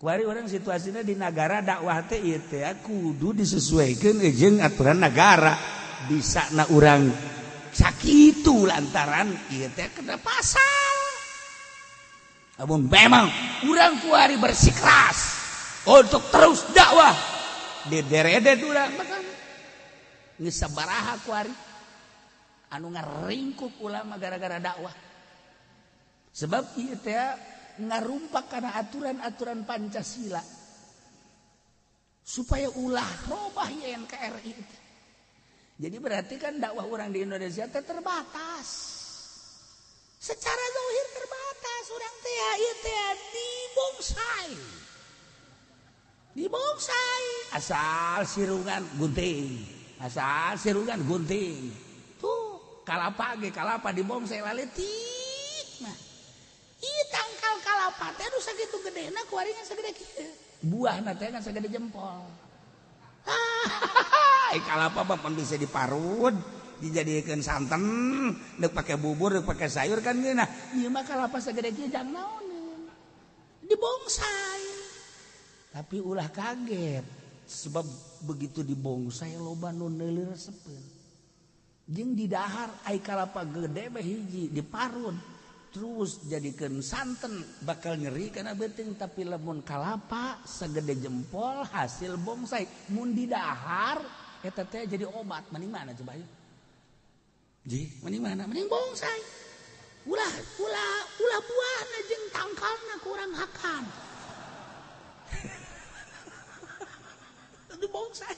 kuari urang situasina di negara dakwah teh ieu teh kudu disesuaikeun jeung aturan negara bisana urang sakitu lantaran ieu teh kena pasal namun memang urang kuari bersikeras untuk terus dakwah dederedet urang makan geus sabaraha kuari anu ngaringkuk ulama gara-gara dakwah sebab ieu teh ngarumpak kana aturan-aturan Pancasila supaya ulah robah NKRI jadi berarti kan dakwah urang di Indonesia teh terbatas secara zahir terbatas urang teh ieu teh dibongsai asal sirungan gunting tuh kalapa dibongsai laletik mah ieu tangkal kalapa teh nu sakitu gedena kuaringan sagede kieu buahna teh kan sagede jempol kalapa mah bisa diparut dijadikeun santen deuk pake bubur deuk pake sayur kan geuna ieu mah kalapa sagede kieu jang naoneun dibongsai tapi ulah kaget sebab begitu dibongsai loba nu neuli resepeun jeung di dahar ai kalapa gede mah hiji diparut terus jadikeun santen bakal nyeri kana beuteung tapi lamun kalapa sagede jempol hasil bongsai mun di dahar eta teh jadi obat mending mana coba yuk mending mana mending bongsai ulah buahna jeung tangkalna kurang hakan bongsai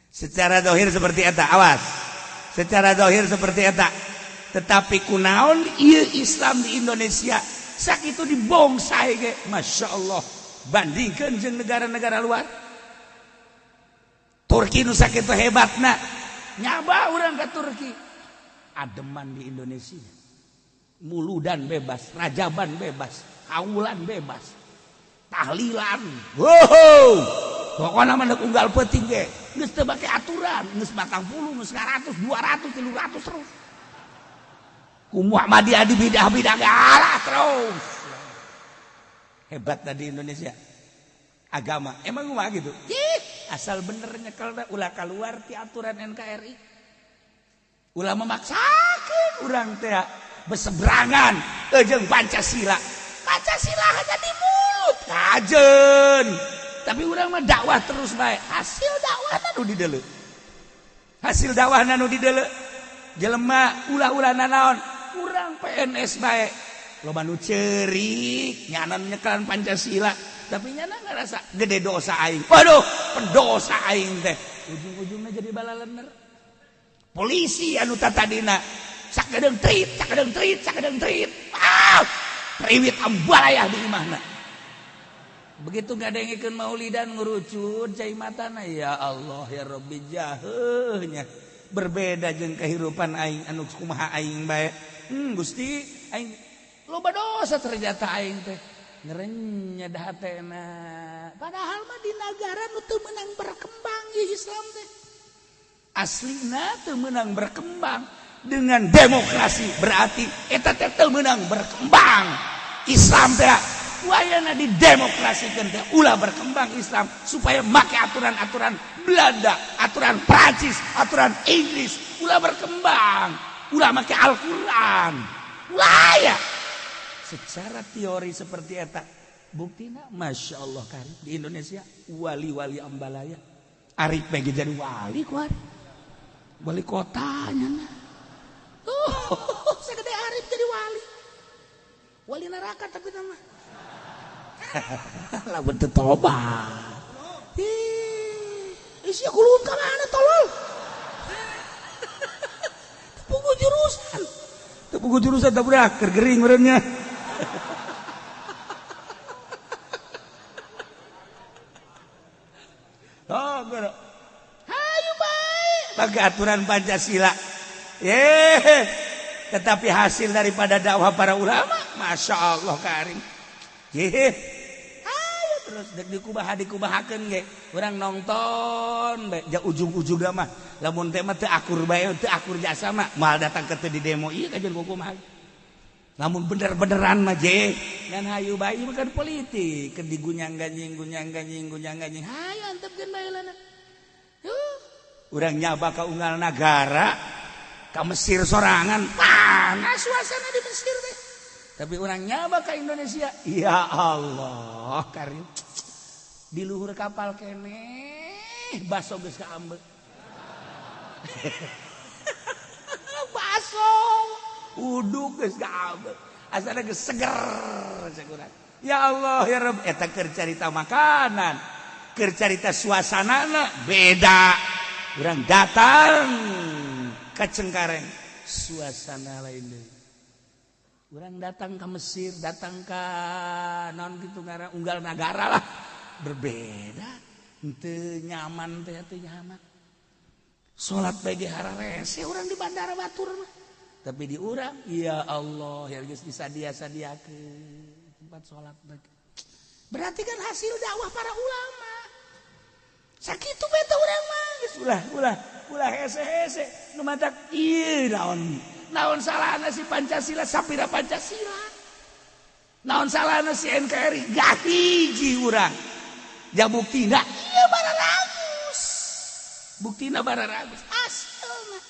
secara zahir seperti eta awas secara zahir seperti eta tetapi kunaon ieu Islam di Indonesia sakitu dibongsai ge masyaallah bandingkeun jeung negara-negara luar Turki nu sakitu hebatna nyaba urang ka Turki ademan di Indonesia muludan bebas rajaban bebas haulan bebas tahlilan pokokna mah unggal peuting ge geus teu bake aturan geus 40 geus 100 200 300 terus ku Muhammadiyah di bidah-bidah galah terus hebat tadi Indonesia agama emang kumaha gitu asal bener nyekelna ulah kaluar ti aturan NKRI ulah memaksakeun urang teh beseberangan jeung Pancasila hanya di mulut kajen tapi urang mah dakwah terus bae hasil dakwahna nu dideuleu jelema ulah-ulahna naon urang PNS bae loba nu ceurik nyanan nyekelan Pancasila tapi nyana ngarasa gede dosa aing waduh pendosa aing teh ujung-ujungna jadi balalener polisi anu tatadina sakedeung trit priwit ambalaya di imahna begitu ngadengikeun maulidan ngurucut cai matana ya Allah ya Rabbi jaheuhnya berbeda jeung kehidupan aing anu kumaha aing bae Gusti aing loba dosa ternyata aing teh ngerenya da hatena padahal mah di negara nu teu meunang berkembang ieu Islam teh aslina teu meunang berkembang dengan demokrasi berarti eta teh teu meunang berkembang Islam teh wayana di demokrasikeun teh ulah berkembang Islam supaya make aturan-aturan Belanda, aturan Prancis, aturan Inggris ulah berkembang ulah make Al-Qur'an ulah ya secara teori seperti eta buktina Masya Allah kan di Indonesia wali-wali ambalaya Arif bagi jadi wali kuat wali kotanya nah segede Arif jadi wali neraka tapi nama lawan tobat isi kulun ka mana tolol tepugu jurusan tak berak kergering merenya hayu baik pakai aturan Pancasila tetapi hasil daripada dakwah para ulama Masya Allah karim ayo terus dek dikubahakeun ge urang nonton bae ujung-ujung mah lamun teh mah teu akur bae teu akur jasa mah moal datang ke teu di demo ieu kajen kumaha lamun bener-beneran mah je ngan hayu bae mah kan politik keur digunyang ganjing hayu antepkeun bae lana urang nyaba ka unggal nagara ka Mesir sorangan panas suasana di Mesir teh tapi orang nyaba ke Indonesia ya Allah karim di luhur kapal kene baso geus kaambeu baso uduk geus kaambeu asana geus seger sakurang ya Allah ya Rabb eta keur carita makanan keur carita suasanana beda urang datang ka Cengkareng suasana lain deui Orang datang ke Mesir, datang ke non gitu ngaran unggal negara lah. Berbeda. Henteu nyaman teh teu nyaman. Salat bae ge hararese urang di bandara batur mah. Tapi di urang, ya Allah, ya geus disadia-sadiakeun tempat salat bagi. Berarti kan hasil dakwah para ulama. Sakitu bae teh urang mah geus ulah hese-hese nu matak ieu naon salahna si Pancasila sapira Pancasila. Naon salahna si NKRI gak hiji urang. Ya buktina ieu bararagus. Buktina bararagus hasilna.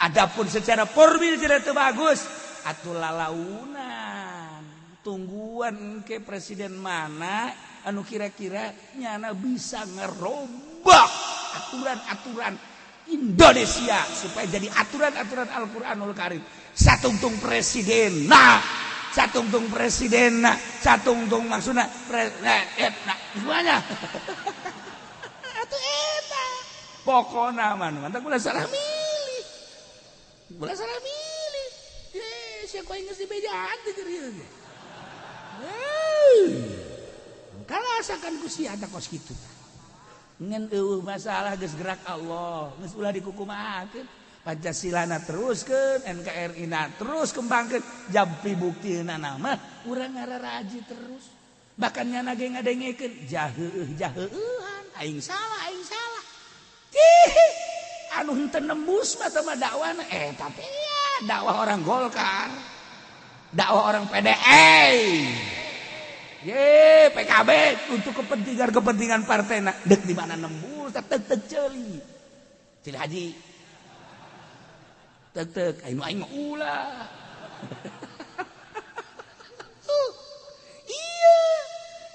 Adapun secara formil tidak bagus, atuh lalaunan. Tungguan ke presiden mana anu kira-kira nyana bisa ngerobak aturan-aturan Indonesia supaya jadi aturan-aturan Al-Qur'anul Karim. Satungtung presiden, satungtung maksudna semuanya. Atuh eta. Pokona mantap ulah salah milih. Ulah salah milih. Sia koe geus dibejaan teh geureun. Kalasakan ku sia eta kos kitu. Ngan masalah geus gerak Allah, geus ulah dikukumakeun. Pancasilana teruskeun, NKRI na terus kembangkeun, jampi buktina nama urang ngararaji terus. Bahkan nyana ge ngadengekeun jaheueuhan, aing salah. Anu henteu nembus mah teh dakwana eta teh dakwah orang Golkar. Dakwah orang PDI. PKB untuk kepentingan partai nak dek di mana nembus tek ceuli. Cil Haji. Tek aing ulah. Iya.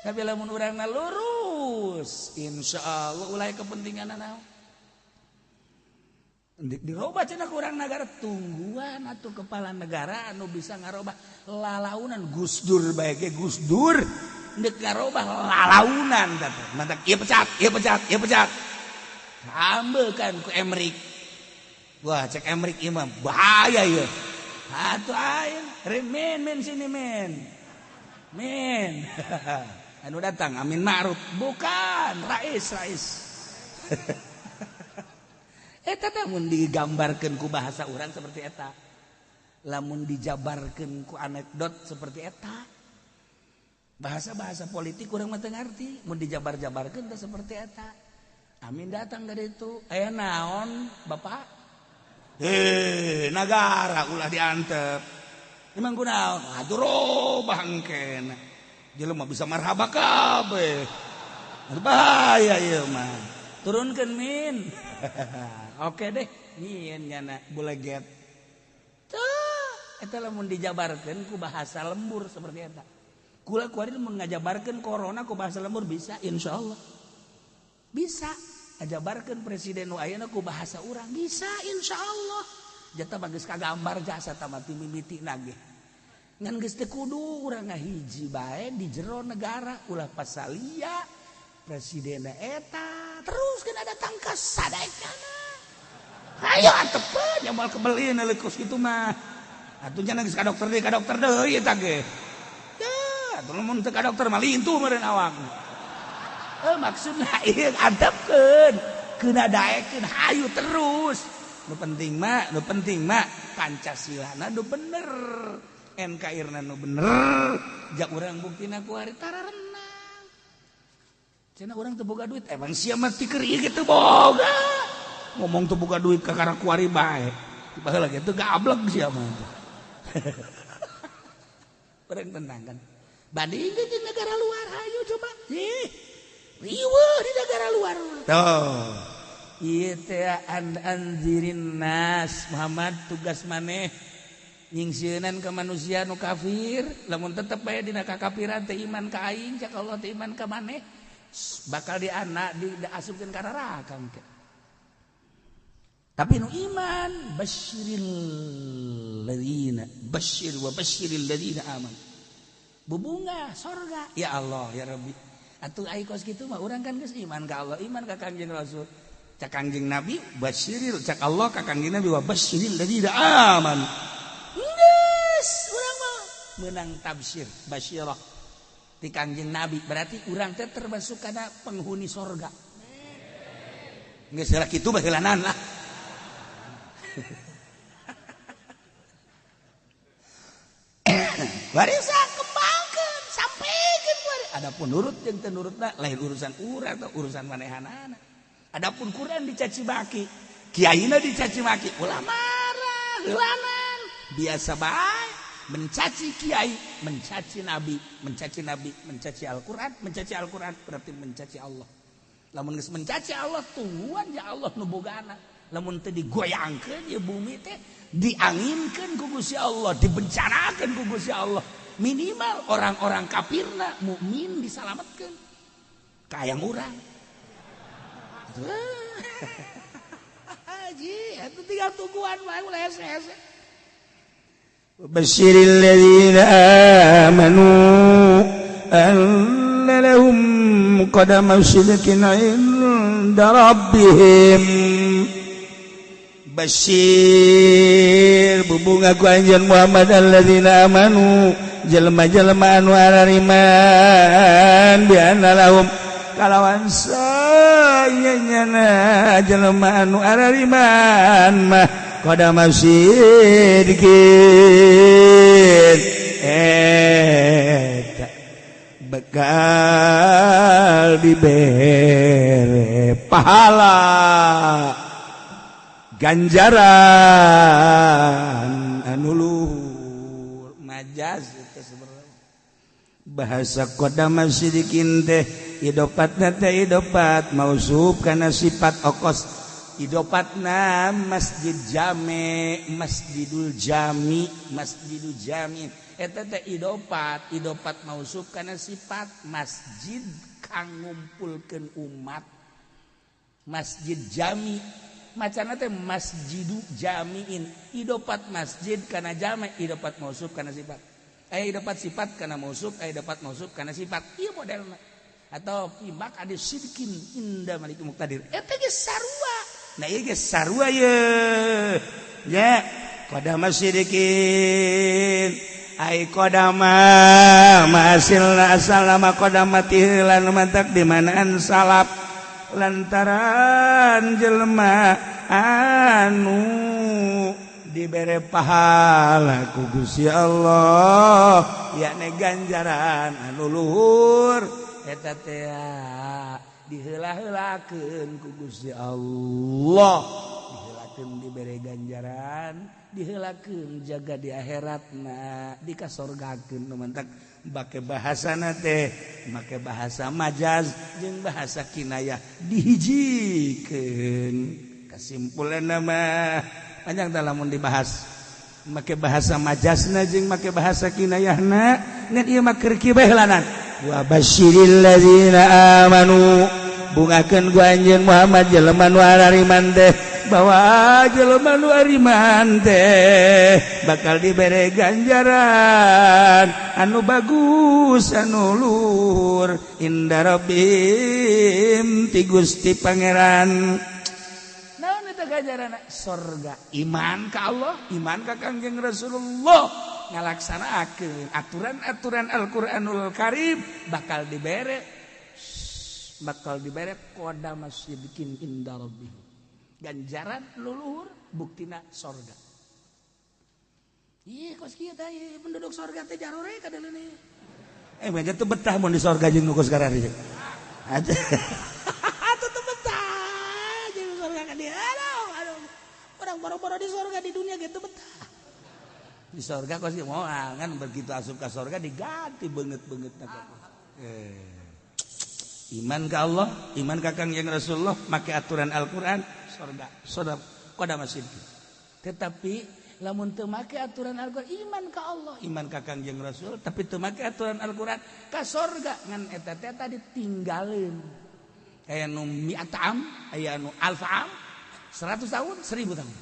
Tapi lamun urangna lurus, insyaallah ulah kepentingan naon. Dirobah cenah urang negara tungguan atuh kepala negara anu bisa ngarobah lalaunan Gus Dur bae ge Gus Dur ndek ngarobah lalaunan tah mantap ieu pecat ambeulkan ku Emrik. Wah cek Emrik ieu mah bahaya ieu atuh aing men sini men anu datang Amin Ma'ruf bukan Rais eta lamun digambarkeun ku bahasa urang seperti eta. Lamun dijabarkeun ku anekdot seperti eta. Bahasa-bahasa politik urang mah teu ngarti, mun dijabar-jabarkeun teh seperti eta. Amin datang dari itu. Aya naon, Bapak? Negara ulah diantep. Emang kunaon? Atuh robah engkeun. Jelema bisa marhaba kabeh. Bahaya ieu mah. Turunkeun min. Oke deh, nyieun nyana buleget. Tuh, eta lamun dijabarkeun ku bahasa lembur seperti eta. Kula kuari mun ngajabarkeun corona ku bahasa lembur bisa insyaallah. Bisa ngajabarkeun presiden nu ayeuna ku bahasa urang bisa insyaallah. Jata bageus kagambar jasa tamati mimitina ge. Ngan geus teu kudu urang ngahiji bae di jero negara ulah pasalia presiden eta terus kena datang ke sadaekana. Ayo antepeun yang mal kebelieun leukos kitu mah. Atuh nya geus ka dokter deui eta ge. Tah, atuh mun teu ka dokter mah lintu meureun awakna. Maksudna ieu antepkeun, keuna daekeun hayu terus. Nu penting mah Pancasilana nu bener. NKRI-na nu bener. Jak urang buktina ku hari tararenang. Cenah urang teu boga duit, emang sia mah tikeun ieu kitu boga. Ngomong tuh buka duit ke karena kuari baik baheula lagi itu gablek sia mah orang tenang kan bandingkeun di negara luar ayo coba riweuh di negara luar tuh ieu teh anzirin nas Muhammad tugas maneh nyingsieunan ke manusia nu kafir lamun tetep bae dina kakafiran teh iman ka aing cak Allah teh iman ka maneh bakal diasupkeun ka neraka engke. Tapi nu iman basyiril ladzina aman. Bubunga sorga ya Allah ya Rabbi. Atuh ai kos kitu mah urang kan geus iman ka Allah, iman ka Kangjeng Rasul. Cak Kangjeng Nabi basyiril cak Allah ka Kangjeng Nabi wa basyiril ladzina aman. Geus menang tafsir basyirah ti Kangjeng Nabi berarti urang teh termasuk kana penghuni sorga geus heula kitu baheulanan lah barisa kembangkeun sampaikeun adapun nurut jeung teu nurutna lain urusan urang atau urusan manehanana adapun Quran dicaci maki kiaina dicaci maki ulah marah heulanan biasa bae mencaci kiai mencaci nabi mencaci Al-Quran berarti mencaci Allah lamun geus mencaci Allah tungguan ya Allah nu bogana lamun teu digoyangkeun ya bumi teh dianginkeun ku Gusti Allah dibencanakeun ku Gusti Allah minimal orang-orang kafirna mukmin disalametkeun ka hayang urang haji atuh tinggal tungguan bae ulah hese-hese basyiril ladzina amanu anna lahum qadama sidqin 'inda rabbihim basyir bubunga ku anjeun Muhammad alladzina amanu jelema-jelema anu arariman bi anna lahum kalawan sayanyana jelema anu arariman mah qadama sidqin eta bakal dibere pahala ganjaran anu luhur majaz itu sebenarnya bahasa qadama sidqin teh idopatna teh idopat mausuf kana sifat okos idopatna masjid jami masjidul jami eta teh idopat mausuf kana sifat masjid kang ngumpulkeun umat masjid jami macana teh masjidu jamiin idopat masjid kana jami idopat mausuf kana sifat idopat sifat kana mausuf idopat mausuf kana sifat ieu modelna atau pimak ada sidqin inda malik muqtadir eta ge sarua nah ieu ge sarua ye ya qadama sidqin ai qadama masilna asalama qadamati lan mantak di manaan salap lantaran jelema anu dibere pahala ku Gusti Allah yakni ganjaran anu luhur eta teh diheula-heulakeun ku Gusti Allah diheulakeun dibere ganjaran diheulakeun jaga di akhiratna dikasorgakeun nu mantak bake bahasana teh make bahasa majaz jeung bahasa kinayah dihijikeun kasimpulanna mah panjang tah lamun dibahas make bahasa majazna jeung make bahasa kinayahna ngan ieu mah keur kieu baheulanan wa basyiril ladzina amanu bungakeun ku anjeun Muhammad jelema nu arariman teh bahwa jelema nu ariman teh bakal dibere ganjaran anu bagus anu luhur inda rabbihim ti Gusti Pangeran naon eta ganjaranna sorga iman ka Allah iman ka Kangjeng Rasulullah ngalaksanaakeun aturan-aturan Al-Qur'anul Karim bakal dibere qadama sidqin inda rabbihim ganjaran luluhur buktina sorga iya kos kieu teh penduduk sorga teh jarore ka deuleuh mah teu betah mun di sorga jeung nu kos garari atuh teu betah jeung sorga ka dieu aduh urang boro-boro di sorga di dunia ge teu betah di sorga kos kieu moal ngan begitu asup ka sorga diganti beungeut-beungeutna iman ka Allah iman ka Kangjeng Rasulullah make aturan Al-Qur'an sorga qadama sidqin tetapi lamun teu make aturan Al-Qur'an iman ka Allah iman ka Kangjeng Rasul tapi teu make aturan Al-Qur'an ka sorga ngan eta teh tadi tinggalin aya nu mi'atam aya nu alfa'am 100 tahun 1000 tahun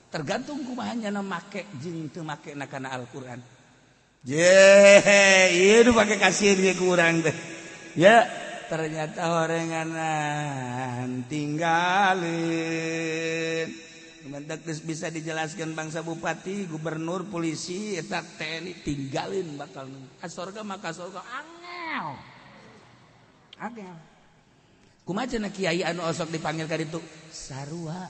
tergantung kumaha nya make jeung teu make na kana Al-Qur'an ieu nu pake kasieun ge ku urang teh ya ternyata horenganan tinggalin bisa dijelaskan bangsa bupati gubernur polisi eta TNI tinggalin bakal surga maka surga angel kumaha cenah kiai anu osok dipanggil ka ditu sarua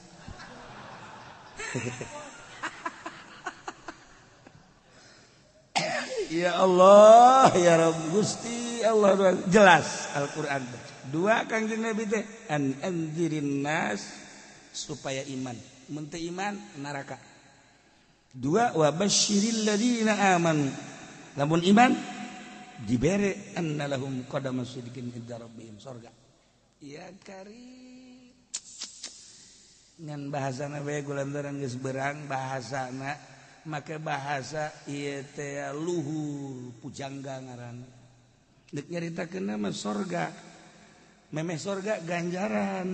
ya Allah ya Rabb Gusti Allah jelas Al-Qur'an. Dua Kangjeng Nabi teh anzirin nas supaya iman. Mun teu iman neraka. Dua wa basyiril ladina amanu. Lamun iman dibere annalahum qadama sidqin inda rabbihim surga. Ya kari. Ngan bahasana bae gulantaran geus beurang bahasana make bahasa ieu teh luhur pujangga ngaranna. Deuk nyaritakeun mah surga. Memeh surga ganjaran.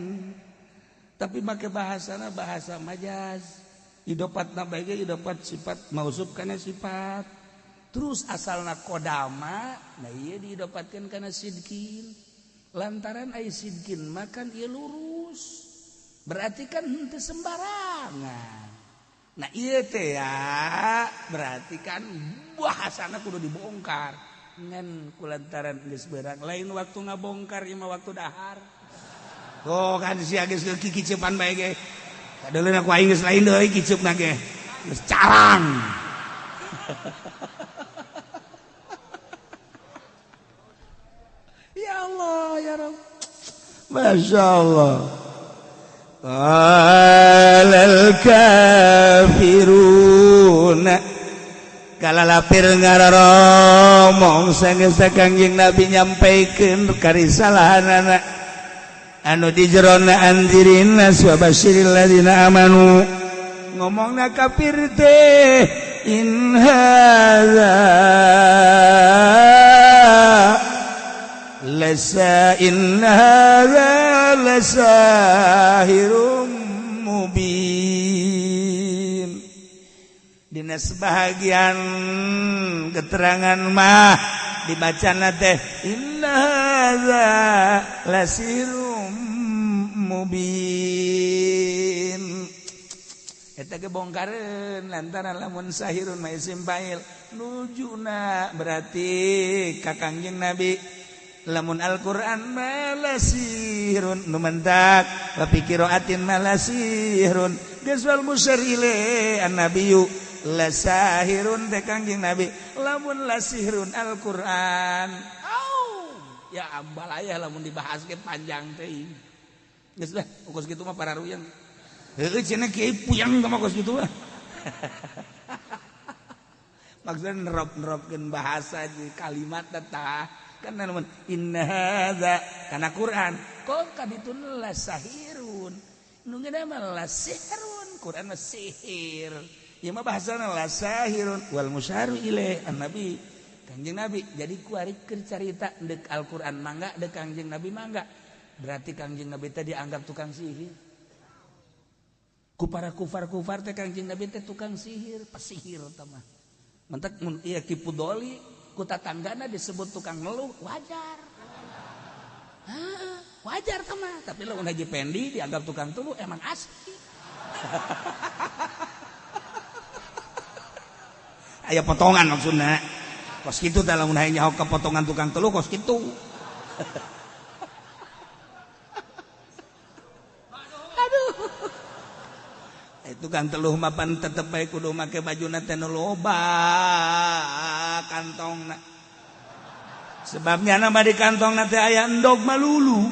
Tapi make bahasana bahasa majaz. Idopatna bae ge idopat sifat mausuf kana sifat. Terus asalna kodama, nah ieu diidopatkeun kana sidkin. Lantaran aya sidkin makan ieu lurus. Berarti kan henteu sembarangan. Nah ieu teh ya berarti kan bahasana kudu dibongkar. Ngan kulantaran geus beurang lain waktu ngabongkar ieu mah waktu dahar. Oh kan sia geus kikicepan bae ge. Kadeuleuh aku aing geus lain deui kiceupna ge. Geus carang. Ya Allah ya Rabb. Masyaallah. Qalal kafiruna kalalapir ngararomong sanggeus Kangjeng Nabi nyampaikeun karisalahanana anu di jerona anzirin nas wa basyiril ladina amanu ngomongna kafir teh in hadza lasa in hadza lasahirum mubin. Dina sebahagian keterangan mah dibacana teh inna hadza lasirum mubin. Eta ge bongkareun lantaran lamun sahirun mah isim fa'il nujuna berarti ka Kangjeng Nabi. Lamun Al-Qur'an malasirun numentak wa fi qiraatin malasirun gaswal musyarrile an-nabiyyu lasahirun teh Kangjeng Nabi lamun lasirun Al-Qur'an ya ambal aya lamun dibahas ge panjang teh geus lah kos kitu mah pararuyang heueuh cenah kiai puyang mah kos kitu mah maksudna nerop-neropkeun bahasa di kalimat tah kan namun inna hadza kana Quran kok kaditun lasahirun nu geuna mah lasihrun Quran mah sihir ieu mah bahasana lasahirun wal musyaru ilaih an-nabi Kangjeng Nabi jadi kuari keur carita deuk Al-Qur'an mangga deuk Kangjeng Nabi mangga berarti Kangjeng Nabi teh dianggap tukang sihir ku para kufar-kufar teh Kangjeng Nabi teh tukang sihir pesihir tah mah mentek mun ieu kipudoli ku tatanggana disebut tukang ngeluh wajar. Wajar teman, tapi lamun Haji Pendi dianggap tukang tuluh emang asli. Aya potongan maksudna. Kos kitu teh lamun hayang nyaho ka potongan tukang tuluh kos kitu. Aduh. Tukang teluh mah pan tetep bae kudu make bajuna teh nu loba kantongna. Sebabnya nama di kantongna teh aya endog malulu.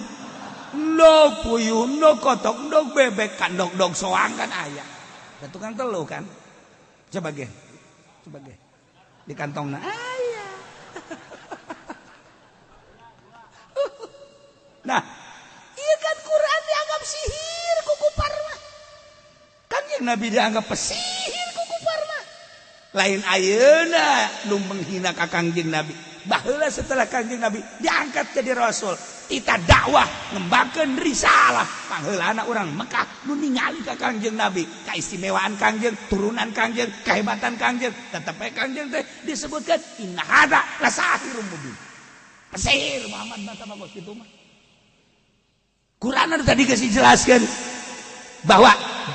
Endog puyuh, endog kotok, endog bebek, kandog-dog soang kan aya. Da tukang teluh kan. Coba ge. Di kantongna aya. Nah, ieu kan Quran dianggap sihir ku kufar mah. Kangjeng Nabi dianggap pesihir ku kufar mah. Lain ayeuna nu menghina ka Kangjeng Nabi. Baheula setelah Kangjeng Nabi diangkat jadi rasul, kita dakwah ngembakeun risalah. Pangheulana urang Mekah nu ningali ka Kangjeng Nabi, kaistimewaan Kangjeng, turunan Kangjeng, kehebatan Kangjeng, tetep we Kangjeng teh disebutkan inna hadza lasahirun mubin. Pesihir Muhammad mata bagus kitu mah. Quran tadi geus dijelaskeun bahwa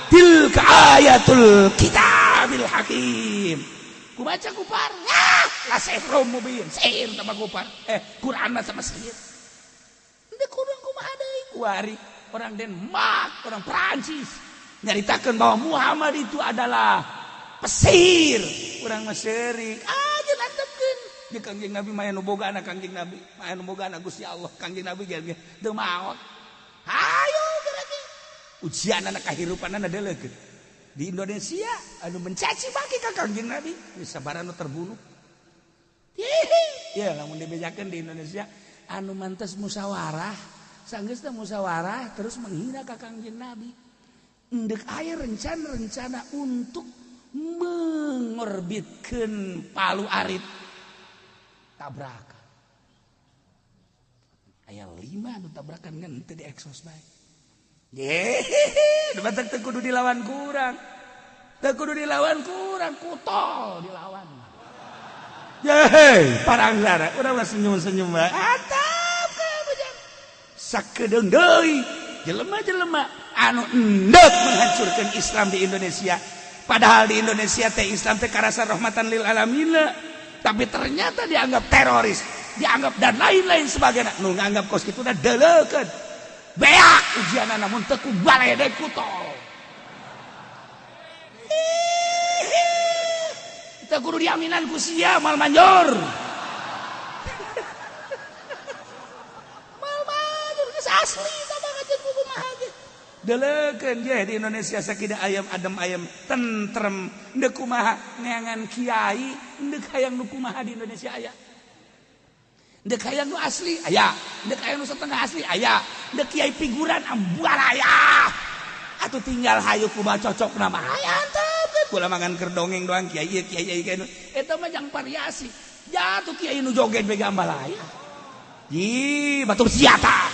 tilka ayatul kitabil hakim. Ku baca kupar, lah sihrum mubin, sihir sama kupar. Quran sama sihir. Ndek kurang kumaha deui ku ari orang Denmark, orang Prancis nyaritakeun bahwa Muhammad itu adalah pesihir. Urang mah seurik. Aja nantepkeun. Jeung Kangjeng Nabi mah anu boga anak Kangjeng Nabi, mah anu boga anak Gusti Allah. Kangjeng Nabi ge teu maot. Hayo geurang ujian anak kahirupanana deuleukeun. Di Indonesia anu mencaci maki ka Kangjeng Nabi, geus sabaraha nu terbunuh. Ya lamun dibejakeun di Indonesia anu mantes musyawarah, sanggeus teh musyawarah terus menghina ka Kangjeng Nabi. Endek aya rencana-rencana untuk mengorbitkeun Palu Arit tabrakan. Aya 5 anu tabrakan ngan teu dieksos bae. Batak teu kudu dilawan kurang. Teu kudu dilawan kurang, kutol dilawan. Parang lara, urang senyum-senyum bae. Atap ka bujang. Sakedeung deui jelema-jelema anu endek menghancurkan Islam di Indonesia. Padahal di Indonesia teh Islam teh karasa rahmatan lil alamin, tapi ternyata dianggap teroris, dianggap dan lain-lain sebagainya. Nu nganggap kos kitu da deuleukeun. Beak ujianna namun teu ku balede kutol. Teu kudu diaminan ku sia mal manjur. Mal manjur geus asli sama ngajeun ku kumaha ge. Deuleukeun ge di Indonesia sakieu ayam adem ayam tentrem. Endeu kumaha neangan kiai, endeu hayang nu kumaha di Indonesia aya. Endeu hayang nu asli aya, endeu hayang nu setengah asli aya, endeu kiai figuran ambual aya. Atuh tinggal hayu kumaha cocok nama aya antep kula mangan keur dongeng doang kiai ieu kiai ieu kiai eta mah jang variasi. Jatuh kiai nu joget bege ambal aya. Ih, batur siata.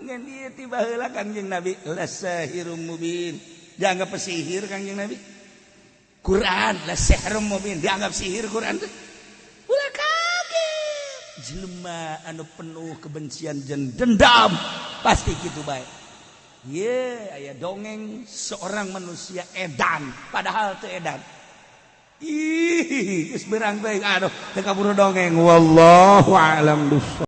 Ngan ieu tiba heula Kangjeng Nabi lasahirun mubin. Dianggap pesihir Kangjeng Nabi. Quran lasahirun mubin dianggap sihir Quran teh. Ulah kaget. Jelema anu penuh kebencian jeung dendam pasti kitu bae. Ye, aya dongeng seorang manusia edan padahal teu edan. Ih, geus beurang bae aduh teu kaburu dongeng wallahu a'lam.